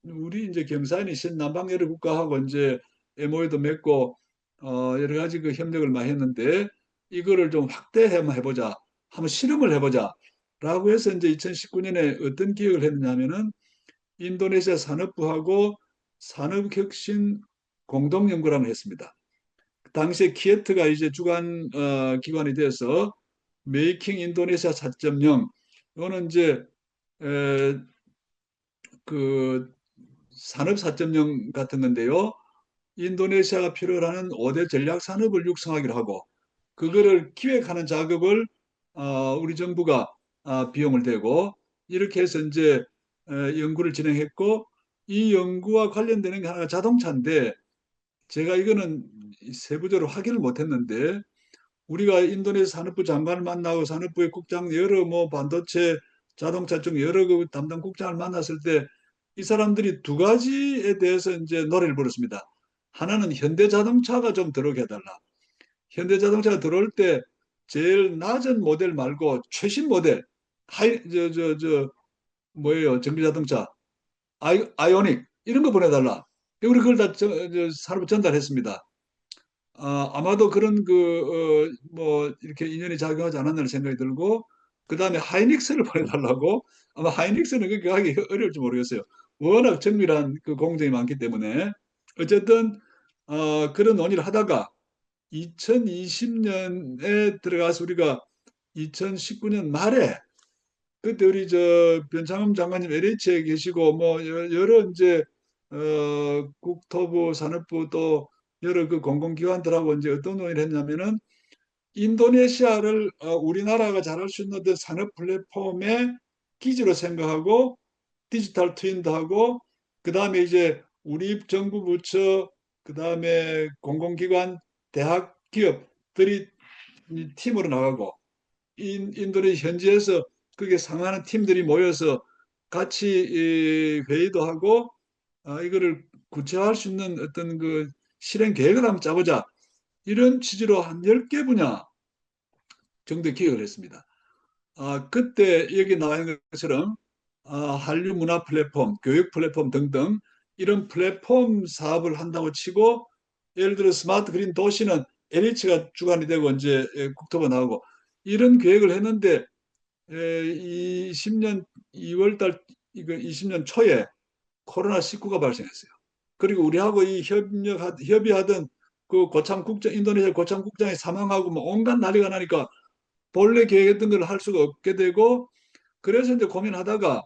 Speaker 3: 우리 이제 경사인이 신남방여러 국가하고 이제 MOU도 맺고 여러 가지 그 협력을 많이 했는데 이거를 좀 확대해 보자. 한번 실험을 해보자. 라고 해서 이제 2019년에 어떤 기획을 했느냐면은 인도네시아 산업부하고 산업혁신 공동연구를 했습니다. 당시에 키에트가 이제 주관 기관이 되어서 메이킹 인도네시아 4.0 이거는 이제 에, 그 산업 4.0 같은 건데요. 인도네시아가 필요로 하는 5대 전략 산업을 육성하기로 하고 그거를 기획하는 작업을 우리 정부가 비용을 대고 이렇게 해서 이제 연구를 진행했고 이 연구와 관련되는 게 하나가 자동차인데 제가 이거는 세부적으로 확인을 못했는데 우리가 인도네시아 산업부 장관을 만나고 산업부의 국장 여러 뭐 반도체 자동차 중 여러 그 담당 국장을 만났을 때 이 사람들이 두 가지에 대해서 이제 노래를 부르습니다. 하나는 현대자동차가 좀 들어오게 해달라. 현대자동차가 들어올 때 제일 낮은 모델 말고 최신 모델 하이 뭐예요 전기자동차 아이오닉 이런 거 보내달라. 우리 그걸 다 산업부 전달했습니다. 아마도 그런 뭐 이렇게 인연이 작용하지 않았나 생각이 들고 그 다음에 하이닉스를 보내달라고 아마 하이닉스는 그렇게 하기 어려울지 모르겠어요. 워낙 정밀한 그 공정이 많기 때문에 어쨌든 그런 논의를 하다가 2020년에 들어가서 우리가 2019년 말에 그때 우리 저 변창흠 장관님 LH에 계시고 뭐 여러 이제 국토부 산업부 또 여러 그 공공기관들하고 이제 어떤 논의를 했냐면은 인도네시아를 우리나라가 잘할 수 있는 어떤 산업 플랫폼의 기지로 생각하고 디지털 트윈도 하고 그다음에 이제 우리 정부 부처 그다음에 공공기관 대학 기업들이 팀으로 나가고 인도네시아 현지에서 그게 상하는 팀들이 모여서 같이 회의도 하고 이거를 구체화할 수 있는 어떤 그 실행 계획을 한번 짜보자. 이런 취지로 한 10개 분야 정도 기획을 했습니다. 그때 여기 나와 있는 것처럼 한류 문화 플랫폼, 교육 플랫폼 등등 이런 플랫폼 사업을 한다고 치고 예를 들어 스마트 그린 도시는 LH가 주관이 되고 이제 국토가 나오고 이런 계획을 했는데 20년 2월 달 이거 20년 초에 코로나19가 발생했어요. 그리고 우리하고 이 협의하던 그 고참 국장 인도네시아 고참 국장이 사망하고 뭐 온갖 난리가 나니까 본래 계획했던 걸 할 수가 없게 되고 그래서 이제 고민하다가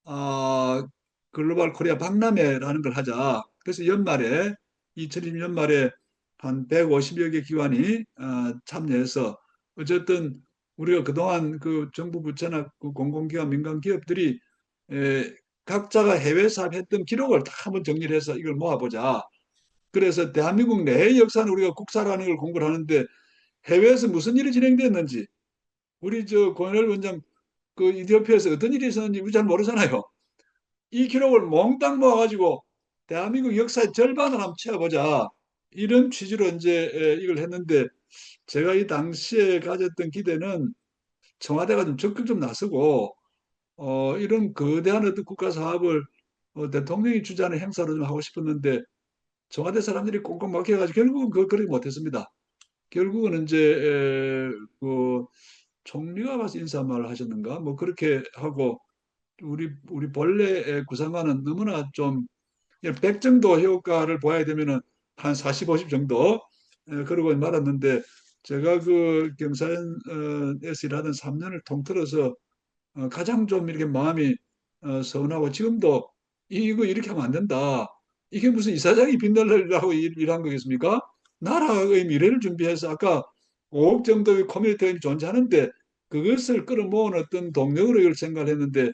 Speaker 3: 아, 글로벌 코리아 박람회라는 걸 하자. 그래서 연말에 2020년 연말에 한 150여 개 기관이 참여해서 어쨌든 우리가 그동안 그 정부 부처나 그 공공기관 민간 기업들이 에, 각자가 해외 사업했던 기록을 다 한번 정리를 해서 이걸 모아보자. 그래서 대한민국 내의 역사는 우리가 국사라는 걸 공부를 하는데 해외에서 무슨 일이 진행됐는지 우리 저 권영열 원장 그 이디오피아에서 어떤 일이 있었는지 우리 잘 모르잖아요. 이 기록을 몽땅 모아가지고 대한민국 역사의 절반을 한번 채워보자. 이런 취지로 이제 이걸 했는데 제가 이 당시에 가졌던 기대는 청와대가 좀 적극 좀 나서고 이런 거대한 어떤 국가 사업을 대통령이 주재하는 행사로 좀 하고 싶었는데 청와대 사람들이 꽁꽁 막혀가지고 결국은 그렇게 못했습니다. 결국은 이제 그 총리가 가서 인사말을 하셨는가 뭐 그렇게 하고 우리 본래 구상과는 너무나 좀 100 정도 효과를 보아야 되면은 한 40, 50 정도 그러고 말았는데 제가 그 경사에서 일하던 3년을 통틀어서 가장 좀 이렇게 마음이 서운하고 지금도 이거 이렇게 하면 안 된다. 이게 무슨 이사장이 빛날려고 일한 거겠습니까? 나라의 미래를 준비해서 아까 5억 정도의 커뮤니티가 존재하는데 그것을 끌어모은 어떤 동력으로 이걸 생각을 했는데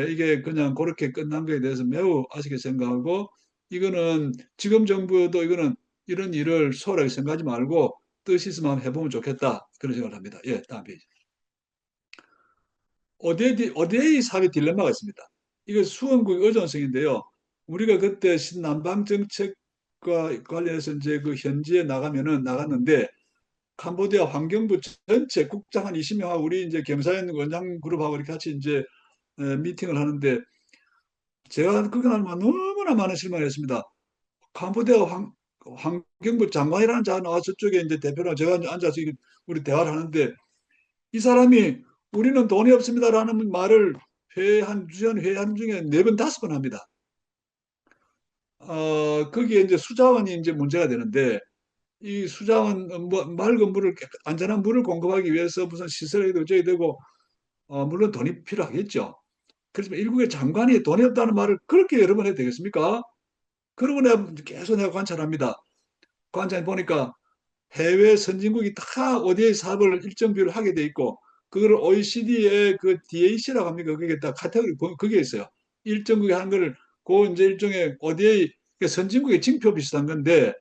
Speaker 3: 이게 그냥 그렇게 끝난 거에 대해서 매우 아쉽게 생각하고 이거는 지금 정부도 이거는 이런 일을 소홀하게 생각하지 말고 뜻이 있으면 한번 해보면 좋겠다 그런 생각을 합니다. 예, 다음 페이지. 어디에 사회 딜레마가 있습니다. 이거 수원국 의존성인데요. 우리가 그때 신남방 정책과 관련해서 이제 그 현지에 나갔는데 캄보디아 환경부 전체 국장 한 20명하고 우리 이제 경사연 원장 그룹하고 이렇게 같이 이제 미팅을 하는데 제가 그날 너무나 많은 실망을 했습니다. 캄보디아 환경부 장관이라는 자가 나와 저쪽에 이제 대표랑 제가 앉아서 우리 대화를 하는데 이 사람이 우리는 돈이 없습니다라는 말을 주연 회한 중에 4번, 5번 합니다. 거기에 이제 수자원이 이제 문제가 되는데 이 수자원 맑은 물을 안전한 물을 공급하기 위해서 무슨 시설이 어쩌게 되고 물론 돈이 필요하겠죠. 그렇지만 일국의 장관이 돈이 없다는 말을 그렇게 여러 번 해도 되겠습니까? 그러고 내가 계속 관찰합니다. 관찰해 보니까 해외 선진국이 다 어디에 사업을 일정 비율 하게 돼 있고 그걸 OECD의 그 DAC라고 합니까? 그게 다 카테고리 그게 있어요. 일정국이 하는 거를 그 이제 일종의 어디에 선진국의 징표 비슷한 건데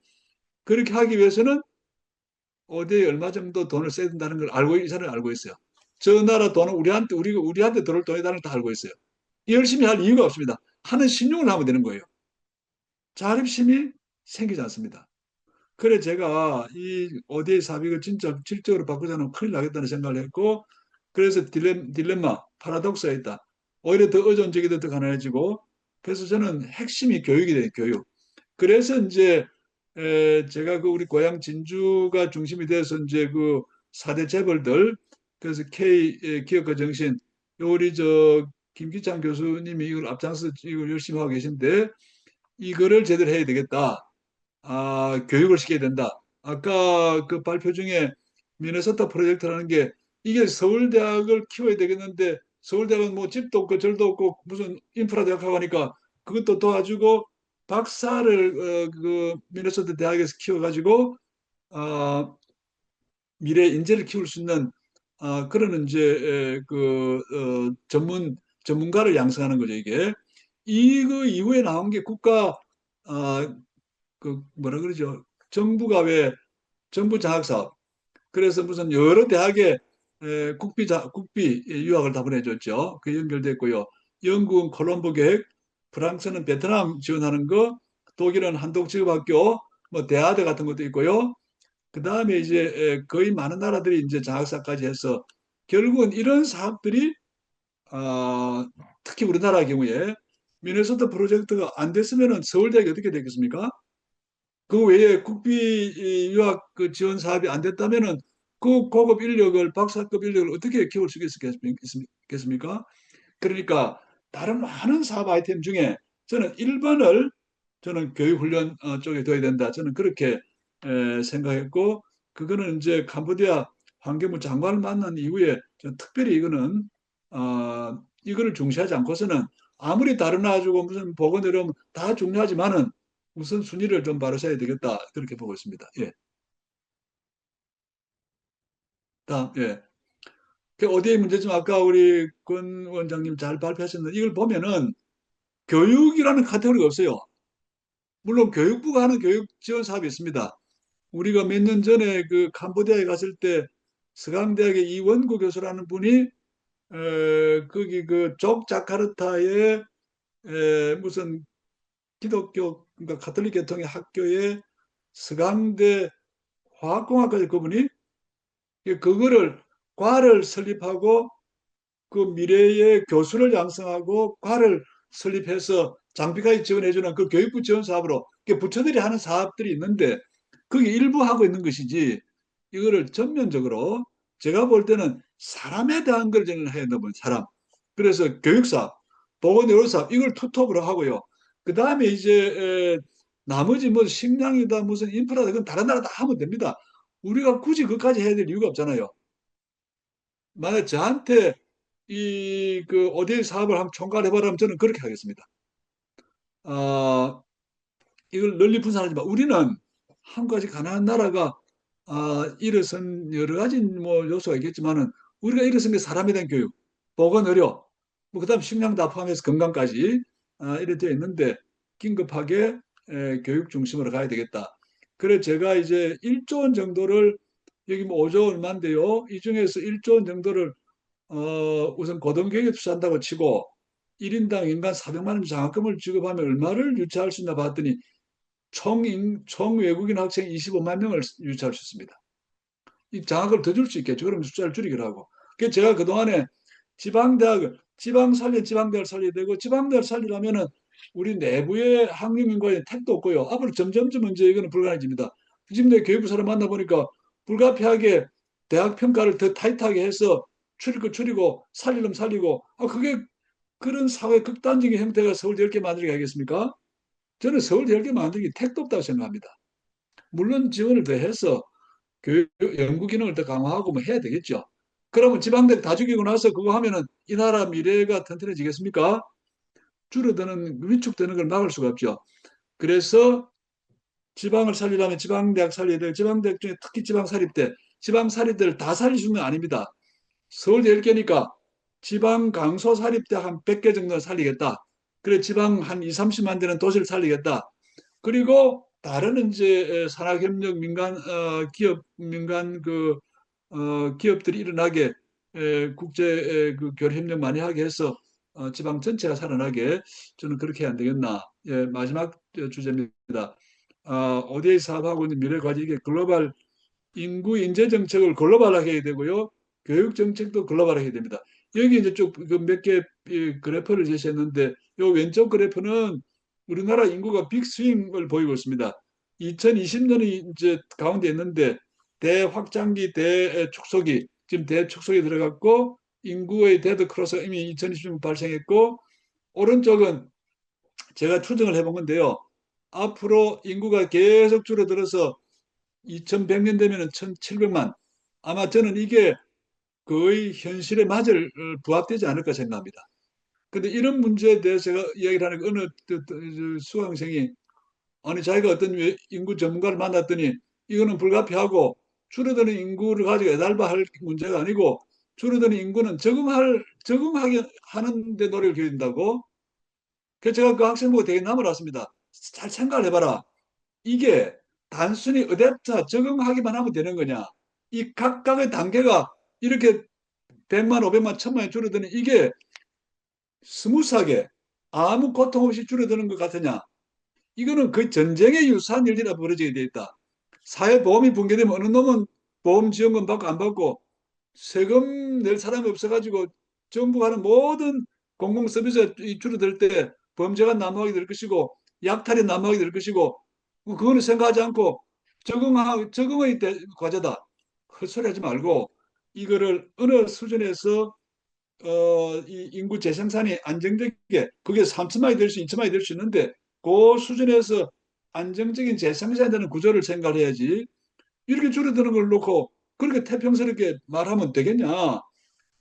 Speaker 3: 그렇게 하기 위해서는 어디에 얼마 정도 돈을 써야 된다는 걸 알고 이 사람이 알고 있어요. 저 나라 돈은 우리한테 들어올 돈이라는 걸 다 알고 있어요. 열심히 할 이유가 없습니다. 하는 신용을 하면 되는 거예요. 자립심이 생기지 않습니다. 그래 제가 이 ODA 사업을 진짜 질적으로 바꾸자면 큰일 나겠다는 생각을 했고 그래서 딜레마, 파라독스가 있다. 오히려 더 의존적이 더 가난해지고 그래서 저는 핵심이 교육이 돼요. 교육. 그래서 이제 제가 그 우리 고향 진주가 중심이 돼서 이제 그 4대 재벌들 그래서 K 기업가 정신 우리 저 김기창 교수님이 이걸 앞장서 이걸 열심히 하고 계신데 이거를 제대로 해야 되겠다. 교육을 시켜야 된다. 아까 그 발표 중에 미네소타 프로젝트라는 게 이게 서울대학을 키워야 되겠는데 서울대학은 뭐 집도 없고 절도 없고 무슨 인프라 대학하고 하니까 그것도 도와주고 박사를 그 미네소타 대학에서 키워가지고 어, 미래 인재를 키울 수 있는 그런 이제 전문가를 양성하는 거죠 이게. 이거 이후에 나온 게 국가 그 뭐라 그러죠? 정부가 왜 정부 장학 사업 그래서 무슨 여러 대학에 국비 유학을 다 보내줬죠. 그 연결됐고요. 영국은 콜롬보 계획, 프랑스는 베트남 지원하는 거, 독일은 한독 직업학교, 뭐 대하대 같은 것도 있고요. 그 다음에 이제 거의 많은 나라들이 이제 장학사까지 해서 결국은 이런 사업들이 특히 우리나라 경우에 미네소타 프로젝트가 안 됐으면은 서울대학이 어떻게 됐겠습니까? 그 외에 국비 유학 그 지원 사업이 안 됐다면은 그 고급 인력을 박사급 인력을 어떻게 키울 수 있겠습니까? 그러니까 다른 많은 사업 아이템 중에 저는 1번을 저는 교육훈련 쪽에 둬야 된다. 저는 그렇게 생각했고 그거는 이제 캄보디아 환경부 장관을 만난 이후에 저 특별히 이거는 이거를 중시하지 않고서는 아무리 다른 나라 주고 무슨 보고 내려오면 다 중요하지만은 우선 순위를 좀 바로 세야 되겠다. 그렇게 보고 있습니다. 예. 다음, 예. 그 어디에 문제점 아까 우리 권 원장님 잘 발표하셨는데 이걸 보면은 교육이라는 카테고리가 없어요. 물론 교육부가 하는 교육 지원 사업이 있습니다. 우리가 몇 년 전에 그 캄보디아에 갔을 때 서강대학의 이원구 교수라는 분이 거기 그 족자카르타의 무슨 기독교 그러니까 가톨릭 계통의 학교에 서강대 화학공학과에 그분이 그거를 과를 설립하고 그 미래의 교수를 양성하고 과를 설립해서 장비까지 지원해주는 그 교육부 지원 사업으로 부처들이 하는 사업들이 있는데 그게 일부 하고 있는 것이지 이거를 전면적으로 제가 볼 때는 사람에 대한 걸 저는 해야 되는 사람. 그래서 교육사, 보건의료사 이걸 투톱으로 하고요. 그 다음에 이제 나머지 뭐 식량이다 무슨 인프라다 그건 다른 나라 다 하면 됩니다. 우리가 굳이 그까지 해야 될 이유가 없잖아요. 만약 저한테 이 그 어디에 사업을 한번 총괄해봐라면 저는 그렇게 하겠습니다. 아, 이걸 널리 분산하지만 우리는 한 가지 가난한 나라가 일어선 여러 가지 뭐 요소가 있겠지만은 우리가 일어선 게 사람에 대한 교육, 보건 의료, 뭐 그다음 식량 다 포함해서 건강까지 이래 되어 있는데 긴급하게 교육 중심으로 가야 되겠다. 그래 제가 이제 1조 원 정도를 여기 뭐 5조 얼마인데요. 이 중에서 1조 원 정도를 우선 고등교육에 투자한다고 치고 1인당 인간 400만 원 장학금을 지급하면 얼마를 유치할 수 있나 봤더니 총 외국인 학생 25만 명을 유치할 수 있습니다. 이 장학을 더 줄 수 있겠죠. 그러면 숫자를 줄이기로 하고. 그래서 제가 그동안에 지방대학을 살려야 되고, 지방대학을 살리려면은 우리 내부의 학령인과의 택도 없고요. 앞으로 점점점 이제 이거는 불가능해집니다. 지금 내 교육부 사람 만나보니까 불가피하게 대학 평가를 더 타이트하게 해서 줄일 거 줄이고, 살리려면 살리고, 그게 그런 사회 극단적인 형태가 서울대 10개 만들기 하겠습니까? 저는 서울대 10개 만들기 택도 없다고 생각합니다. 물론 지원을 더 해서 교육 연구 기능을 더 강화하고 뭐 해야 되겠죠. 그러면 지방대 다 죽이고 나서 그거 하면은 이 나라 미래가 튼튼해지겠습니까? 줄어드는 위축되는 걸 막을 수가 없죠. 그래서 지방을 살리려면 지방대학 살려야 되고 지방대학 중에 특히 지방사립대, 지방사립대를 다 살릴 수는 아닙니다. 서울대 10개니까 지방 강소사립대 한 100개 정도 살리겠다. 그래 지방 한 2, 30만 되는 도시를 살리겠다. 그리고 다른 이제 산학협력 민간 기업 민간 그 기업들이 일어나게 국제 그 교류협력 많이 하게 해서 지방 전체가 살아나게 저는 그렇게 해야 안 되겠나. 예, 마지막 주제입니다. ODA 사업하고 있는 미래 과제 이게 글로벌 인구 인재 정책을 글로벌하게 해야 되고요. 교육 정책도 글로벌하게 해야 됩니다. 여기 이제 쭉 몇 개 그래프를 제시했는데 요 왼쪽 그래프는 우리나라 인구가 빅스윙을 보이고 있습니다. 2020년이 이제 가운데 있는데 대확장기, 대축소기, 지금 대축소기 들어갔고 인구의 데드 크로스가 이미 2020년 발생했고 오른쪽은 제가 추정을 해본 건데요. 앞으로 인구가 계속 줄어들어서 2100년 되면은 1700만. 아마 저는 이게 거의 현실에 맞을 부합되지 않을까 생각합니다. 근데 이런 문제에 대해서 제가 이야기를 하는 어느 수강생이 아니 자기가 어떤 인구 전문가를 만났더니 이거는 불가피하고 줄어드는 인구를 가지고 애달바할 문제가 아니고 줄어드는 인구는 적응하게 하는데 노력을 기울여야 된다고. 그래서 제가 그 학생 보고 되게 남아났습니다. 잘 생각을 해봐라. 이게 단순히 어댑터 적응하기만 하면 되는 거냐? 이 각각의 단계가 이렇게 100만, 500만, 1000만이 줄어드는 이게 스무스하게 아무 고통 없이 줄어드는 것 같으냐? 이거는 거의 전쟁에 유사한 일이라 벌어지게 돼 있다. 사회보험이 붕괴되면 어느 놈은 보험지원금 받고 안 받고 세금 낼 사람이 없어가지고 정부가 하는 모든 공공서비스가 줄어들 때 범죄가 난무하게 될 것이고 약탈이 난무하게 될 것이고 그거는 생각하지 않고 적응의 과제다. 헛소리 하지 말고 이거를 어느 수준에서 이 인구 재생산이 안정되게 그게 3천만이 될 수, 2천만이 될 수 있는데 그 수준에서 안정적인 재생산이 되는 구조를 생각해야지 이렇게 줄어드는 걸 놓고 그렇게 태평스럽게 말하면 되겠냐?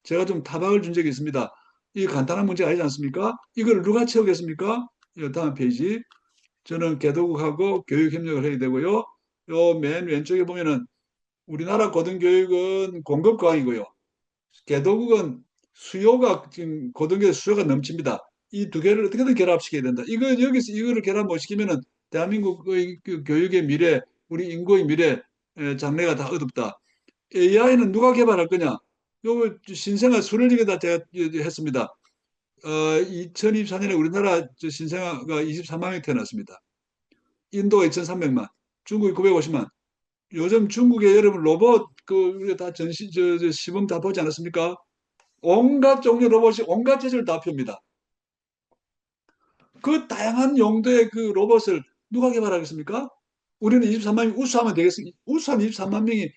Speaker 3: 제가 좀 타박을 준 적이 있습니다. 이 간단한 문제가 아니지 않습니까? 이걸 누가 채우겠습니까? 이 다음 페이지. 저는 개도국하고 교육 협력을 해야 되고요. 요 맨 왼쪽에 보면은 우리나라 고등교육은 공급과학이고요. 개도국은 수요가 지금 고등교육 수요가 넘칩니다. 이 두 개를 어떻게든 결합시켜야 된다. 이거 여기서 이거를 결합 못 시키면은 대한민국의 그 교육의 미래, 우리 인구의 미래 장래가 다 어둡다. AI는 누가 개발할 거냐? 요 신생아 수를 다 제가 했습니다. 2024년에 우리나라 신생아가 23만 명 태어났습니다. 인도가 2,300만, 중국이 950만. 요즘 중국에 여러분 로봇 그 우리가 다 전시 시범 다 보지 않았습니까? 온갖 종류 로봇이 온갖 재질을 다 펴니다. 그 다양한 용도의 그 로봇을 누가 개발하겠습니까? 우리는 23만 명 우수하면 되겠습니까? 우수한 23만 명이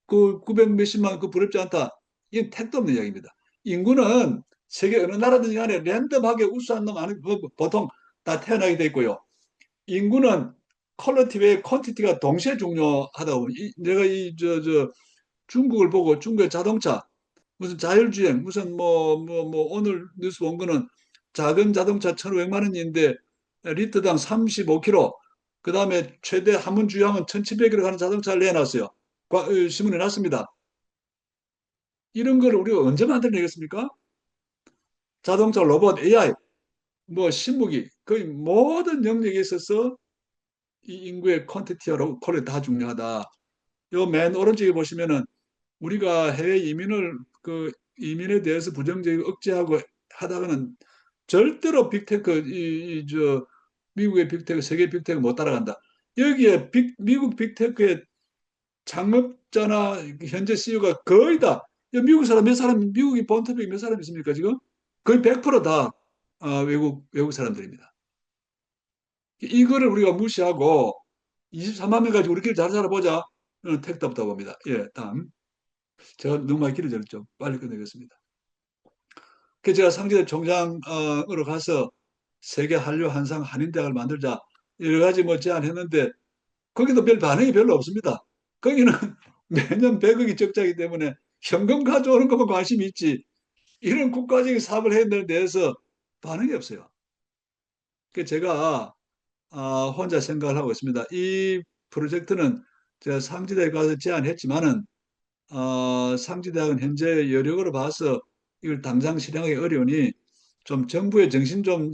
Speaker 3: 그 900 몇십만 그 부럽지 않다. 이건 택도 없는 이야기입니다. 인구는 세계 어느 나라든지 간에 랜덤하게 우수한 놈 아니 보통 다 태어나게 돼 있고요. 인구는 퀄리티와 퀀티티가 동시에 중요하다고. 내가 이 저 중국을 보고 중국의 자동차 무슨 자율주행 무슨 오늘 뉴스 본 거는 작은 자동차 1,500만 원인데 리터당 35km 그다음에 최대 함은 주행은 1,700km 가는 자동차를 내놨어요. 신문에 났습니다. 이런 걸 우리가 언제 만들어내겠습니까? 자동차, 로봇, AI, 뭐 신무기 거의 모든 영역에 있어서 이 인구의 퀀티티와 퀄리티 다 중요하다. 요 맨 오른쪽에 보시면은 우리가 해외 이민을 그 이민에 대해서 부정적이고 억제하고 하다가는 절대로 빅테크 저 미국의 빅테크 세계 빅테크 못 따라간다. 여기에 미국 빅테크의 창업자나 현재 CEO가 거의 다 미국 사람 몇 사람 미국이 본토백이 몇 사람 있습니까 지금? 거의 100%다 외국 사람들입니다. 이거를 우리가 무시하고 23만 명 가지고 우리끼리 잘 살아보자. 저는 택도 없다고 봅니다. 예, 다음. 제가 너무 많이 길어졌죠. 빨리 끝내겠습니다. 그 제가 상지대 총장으로 가서 세계 한류 한상 한인대학을 만들자 여러 가지 뭐 제안했는데 거기도 별 반응이 별로 없습니다. 거기는 매년 100억이 적자이기 때문에 현금 가져오는 것만 관심이 있지 이런 국가적인 사업을 해야 되는 데에서 반응이 없어요. 그 제가 혼자 생각을 하고 있습니다. 이 프로젝트는 제가 상지대에 가서 제안했지만은 상지대학은 현재 여력으로 봐서 이걸 당장 실행하기 어려우니 좀 정부의 정신 좀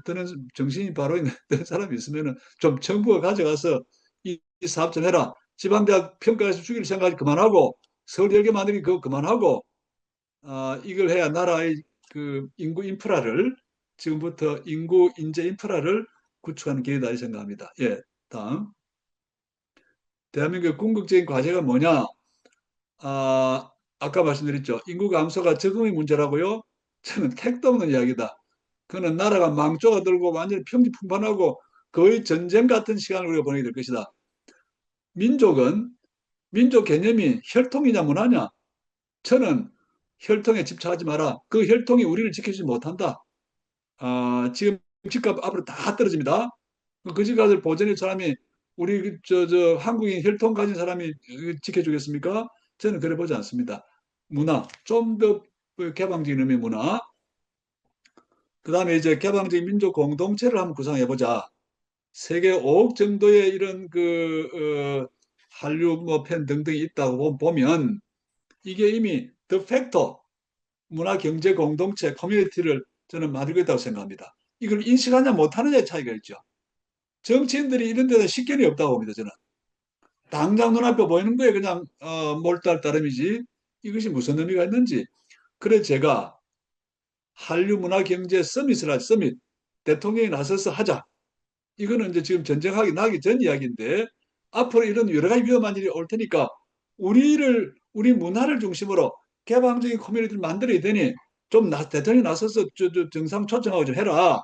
Speaker 3: 드는 정신이 바로 있는 사람이 있으면은 좀 정부가 가져가서 이 사업 좀 해라. 지방대학 평가에서 죽일 생각 그만하고 서울 10개 만들기 그거 그만하고 이걸 해야 나라의 그 인구 인프라를 지금부터 인구 인재 인프라를 구축하는 기회다 이 생각합니다. 예, 다음. 대한민국의 궁극적인 과제가 뭐냐? 아까 말씀드렸죠. 인구 감소가 적응의 문제라고요. 저는 택도 없는 이야기다. 그는 나라가 망조가 들고 완전히 평지풍판하고 거의 전쟁 같은 시간을 우리가 보내게 될 것이다. 민족은 민족 개념이 혈통이냐 문화냐? 저는 혈통에 집착하지 마라. 그 혈통이 우리를 지키지 못한다. 지금 집값 앞으로 다 떨어집니다. 그 집값을 보전할 사람이 우리 저 한국인 혈통 가진 사람이 지켜주겠습니까? 저는 그래 보지 않습니다. 문화, 좀 더 개방적인 의미의 문화. 그 다음에 이제 개방적인 민족 공동체를 한번 구상해 보자. 세계 5억 정도의 이런 한류 팬 등등이 있다고 보면 이게 이미 더 팩터 문화 경제 공동체 커뮤니티를 저는 만들고 있다고 생각합니다. 이걸 인식하냐 못하느냐의 차이가 있죠. 정치인들이 이런 데는 식견이 없다고 봅니다. 저는 당장 눈앞에 보이는 거에 그냥 몰두할 따름이지 이것이 무슨 의미가 있는지. 그래 제가 한류 문화 경제 서밋을 할 서밋 대통령이 나서서 하자 이거는 이제 지금 전쟁하기 나기 전 이야기인데 앞으로 이런 여러 가지 위험한 일이 올 테니까 우리 문화를 중심으로 개방적인 커뮤니티를 만들어야 되니 좀 대통령이 나서서 정상 초청하고 좀 해라.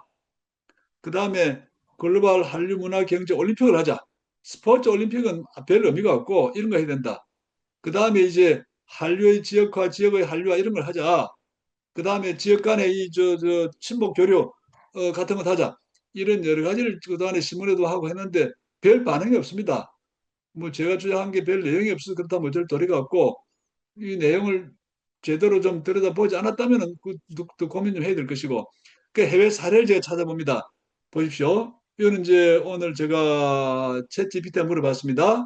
Speaker 3: 그 다음에 글로벌 한류 문화 경제 올림픽을 하자. 스포츠 올림픽은 별 의미가 없고 이런 거 해야 된다. 그 다음에 이제 한류의 지역화, 지역의 한류화 이런 걸 하자. 그 다음에 지역 간의 친목 교류 같은 거 하자. 이런 여러 가지를 그동안에 신문에도 하고 했는데 별 반응이 없습니다. 뭐 제가 주장한 게 별 내용이 없어서 그렇다면 어쩔 도리가 없고 이 내용을 제대로 좀 들여다보지 않았다면 또 고민 좀 해야 될 것이고 그 해외 사례를 제가 찾아봅니다. 보십시오. 이거는 이제 오늘 제가 챗 GPT에 물어봤습니다.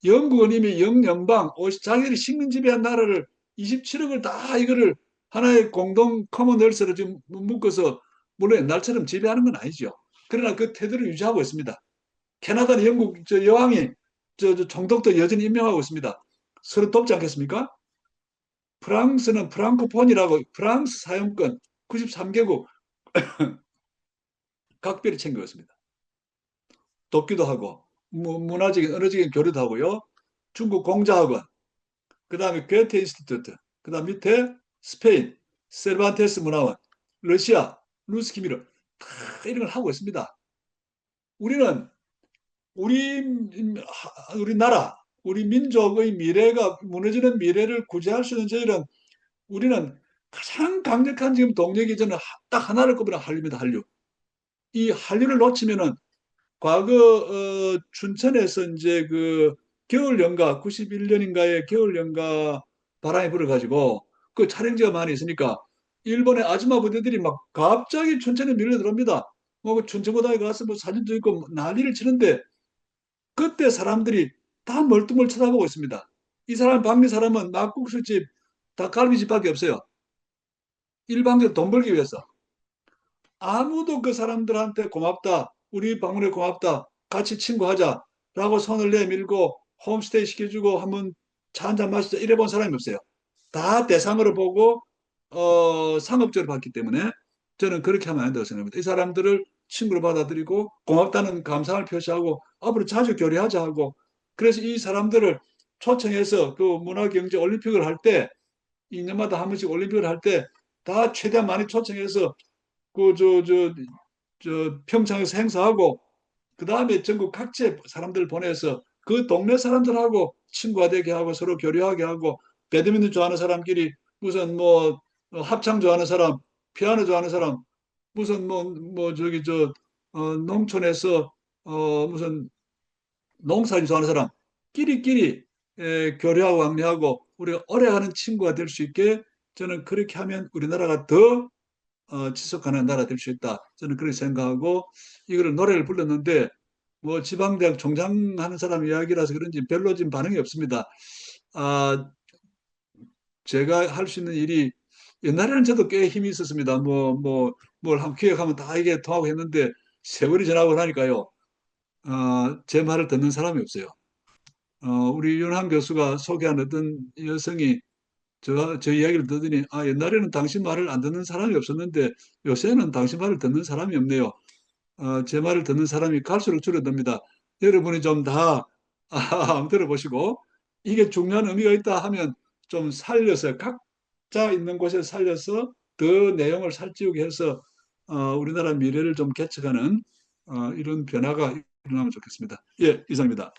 Speaker 3: 영국은 이미 영연방, 자기들이 식민 지배한 나라를 27억을 다 이거를 하나의 공동 커먼웰스로 지금 묶어서 물론 옛날처럼 지배하는 건 아니죠. 그러나 그 태도를 유지하고 있습니다. 캐나다는 영국 여왕이 총독도 여전히 임명하고 있습니다. 서로 돕지 않겠습니까? 프랑스는 프랑코폰이라고 프랑스 사용권 93개국 각별히 챙기고 있습니다. 돕기도 하고 문화적인 언어적인 교류도 하고요. 중국 공자학원, 그 다음에 괴테 인스티튜트, 그 다음 밑에 스페인 세르반테스 문화원, 러시아 루스키미르 다 이런 걸 하고 있습니다. 우리는 우리 나라, 우리 민족의 미래가 무너지는 미래를 구제할 수 있는 저희는 우리는 가장 강력한 지금 동력이 저는 딱 하나를 꼽으면 한류입니다. 한류. 이 한류를 놓치면은 과거 춘천에서 이제 그 겨울 연가 91년인가에 겨울 연가 바람이 불어가지고 그 촬영지가 많이 있으니까 일본의 아줌마 부대들이 막 갑자기 춘천에 밀려 들어옵니다. 뭐 춘천고등학교 가서 뭐 사진 찍고 난리를 치는데 그때 사람들이 다 멀뚱멀 쳐다보고 있습니다. 이 사람 방미 사람은 막국수집, 닭갈비집밖에 없어요. 일방적으로 돈 벌기 위해서. 아무도 그 사람들한테 고맙다. 우리 방문에 고맙다. 같이 친구하자라고 손을 내밀고 홈스테이 시켜주고 한번 차 한잔 마시자 이래 본 사람이 없어요. 다 대상으로 보고 상업적으로 봤기 때문에 저는 그렇게 하면 안 된다고 생각합니다. 이 사람들을 친구로 받아들이고 고맙다는 감상을 표시하고 앞으로 자주 교류하자 하고 그래서 이 사람들을 초청해서 그 문화경제 올림픽을 할 때 2년마다 한 번씩 올림픽을 할 때 다 최대한 많이 초청해서 평창에서 행사하고 그 다음에 전국 각지에 사람들 보내서 그 동네 사람들하고 친구가 되게 하고 서로 교류하게 하고 배드민턴 좋아하는 사람끼리 무슨 뭐 합창 좋아하는 사람, 피아노 좋아하는 사람, 무슨 농촌에서 무슨 농사를 좋아하는 사람 끼리끼리 교류하고 왕래하고 우리가 오래가는 친구가 될 수 있게 저는 그렇게 하면 우리나라가 더 지속가능한 나라 될 수 있다. 저는 그렇게 생각하고 이거를 노래를 불렀는데 뭐 지방대학 총장하는 사람 이야기라서 그런지 별로 지금 반응이 없습니다. 아, 제가 할 수 있는 일이 옛날에는 저도 꽤 힘이 있었습니다. 뭘 한 기획하면 다 이게 통하고 했는데 세월이 지나고 나니까요. 제 말을 듣는 사람이 없어요. 우리 윤한 교수가 소개한 어떤 여성이 저 이야기를 듣더니 옛날에는 당신 말을 안 듣는 사람이 없었는데 요새는 당신 말을 듣는 사람이 없네요. 제 말을 듣는 사람이 갈수록 줄어듭니다. 여러분이 좀 다 한번 들어보시고 이게 중요한 의미가 있다 하면 좀 살려서 각자 있는 곳에 살려서 더 내용을 살찌우게 해서 우리나라 미래를 좀 개척하는 이런 변화가 일어나면 좋겠습니다. 예, 이상입니다.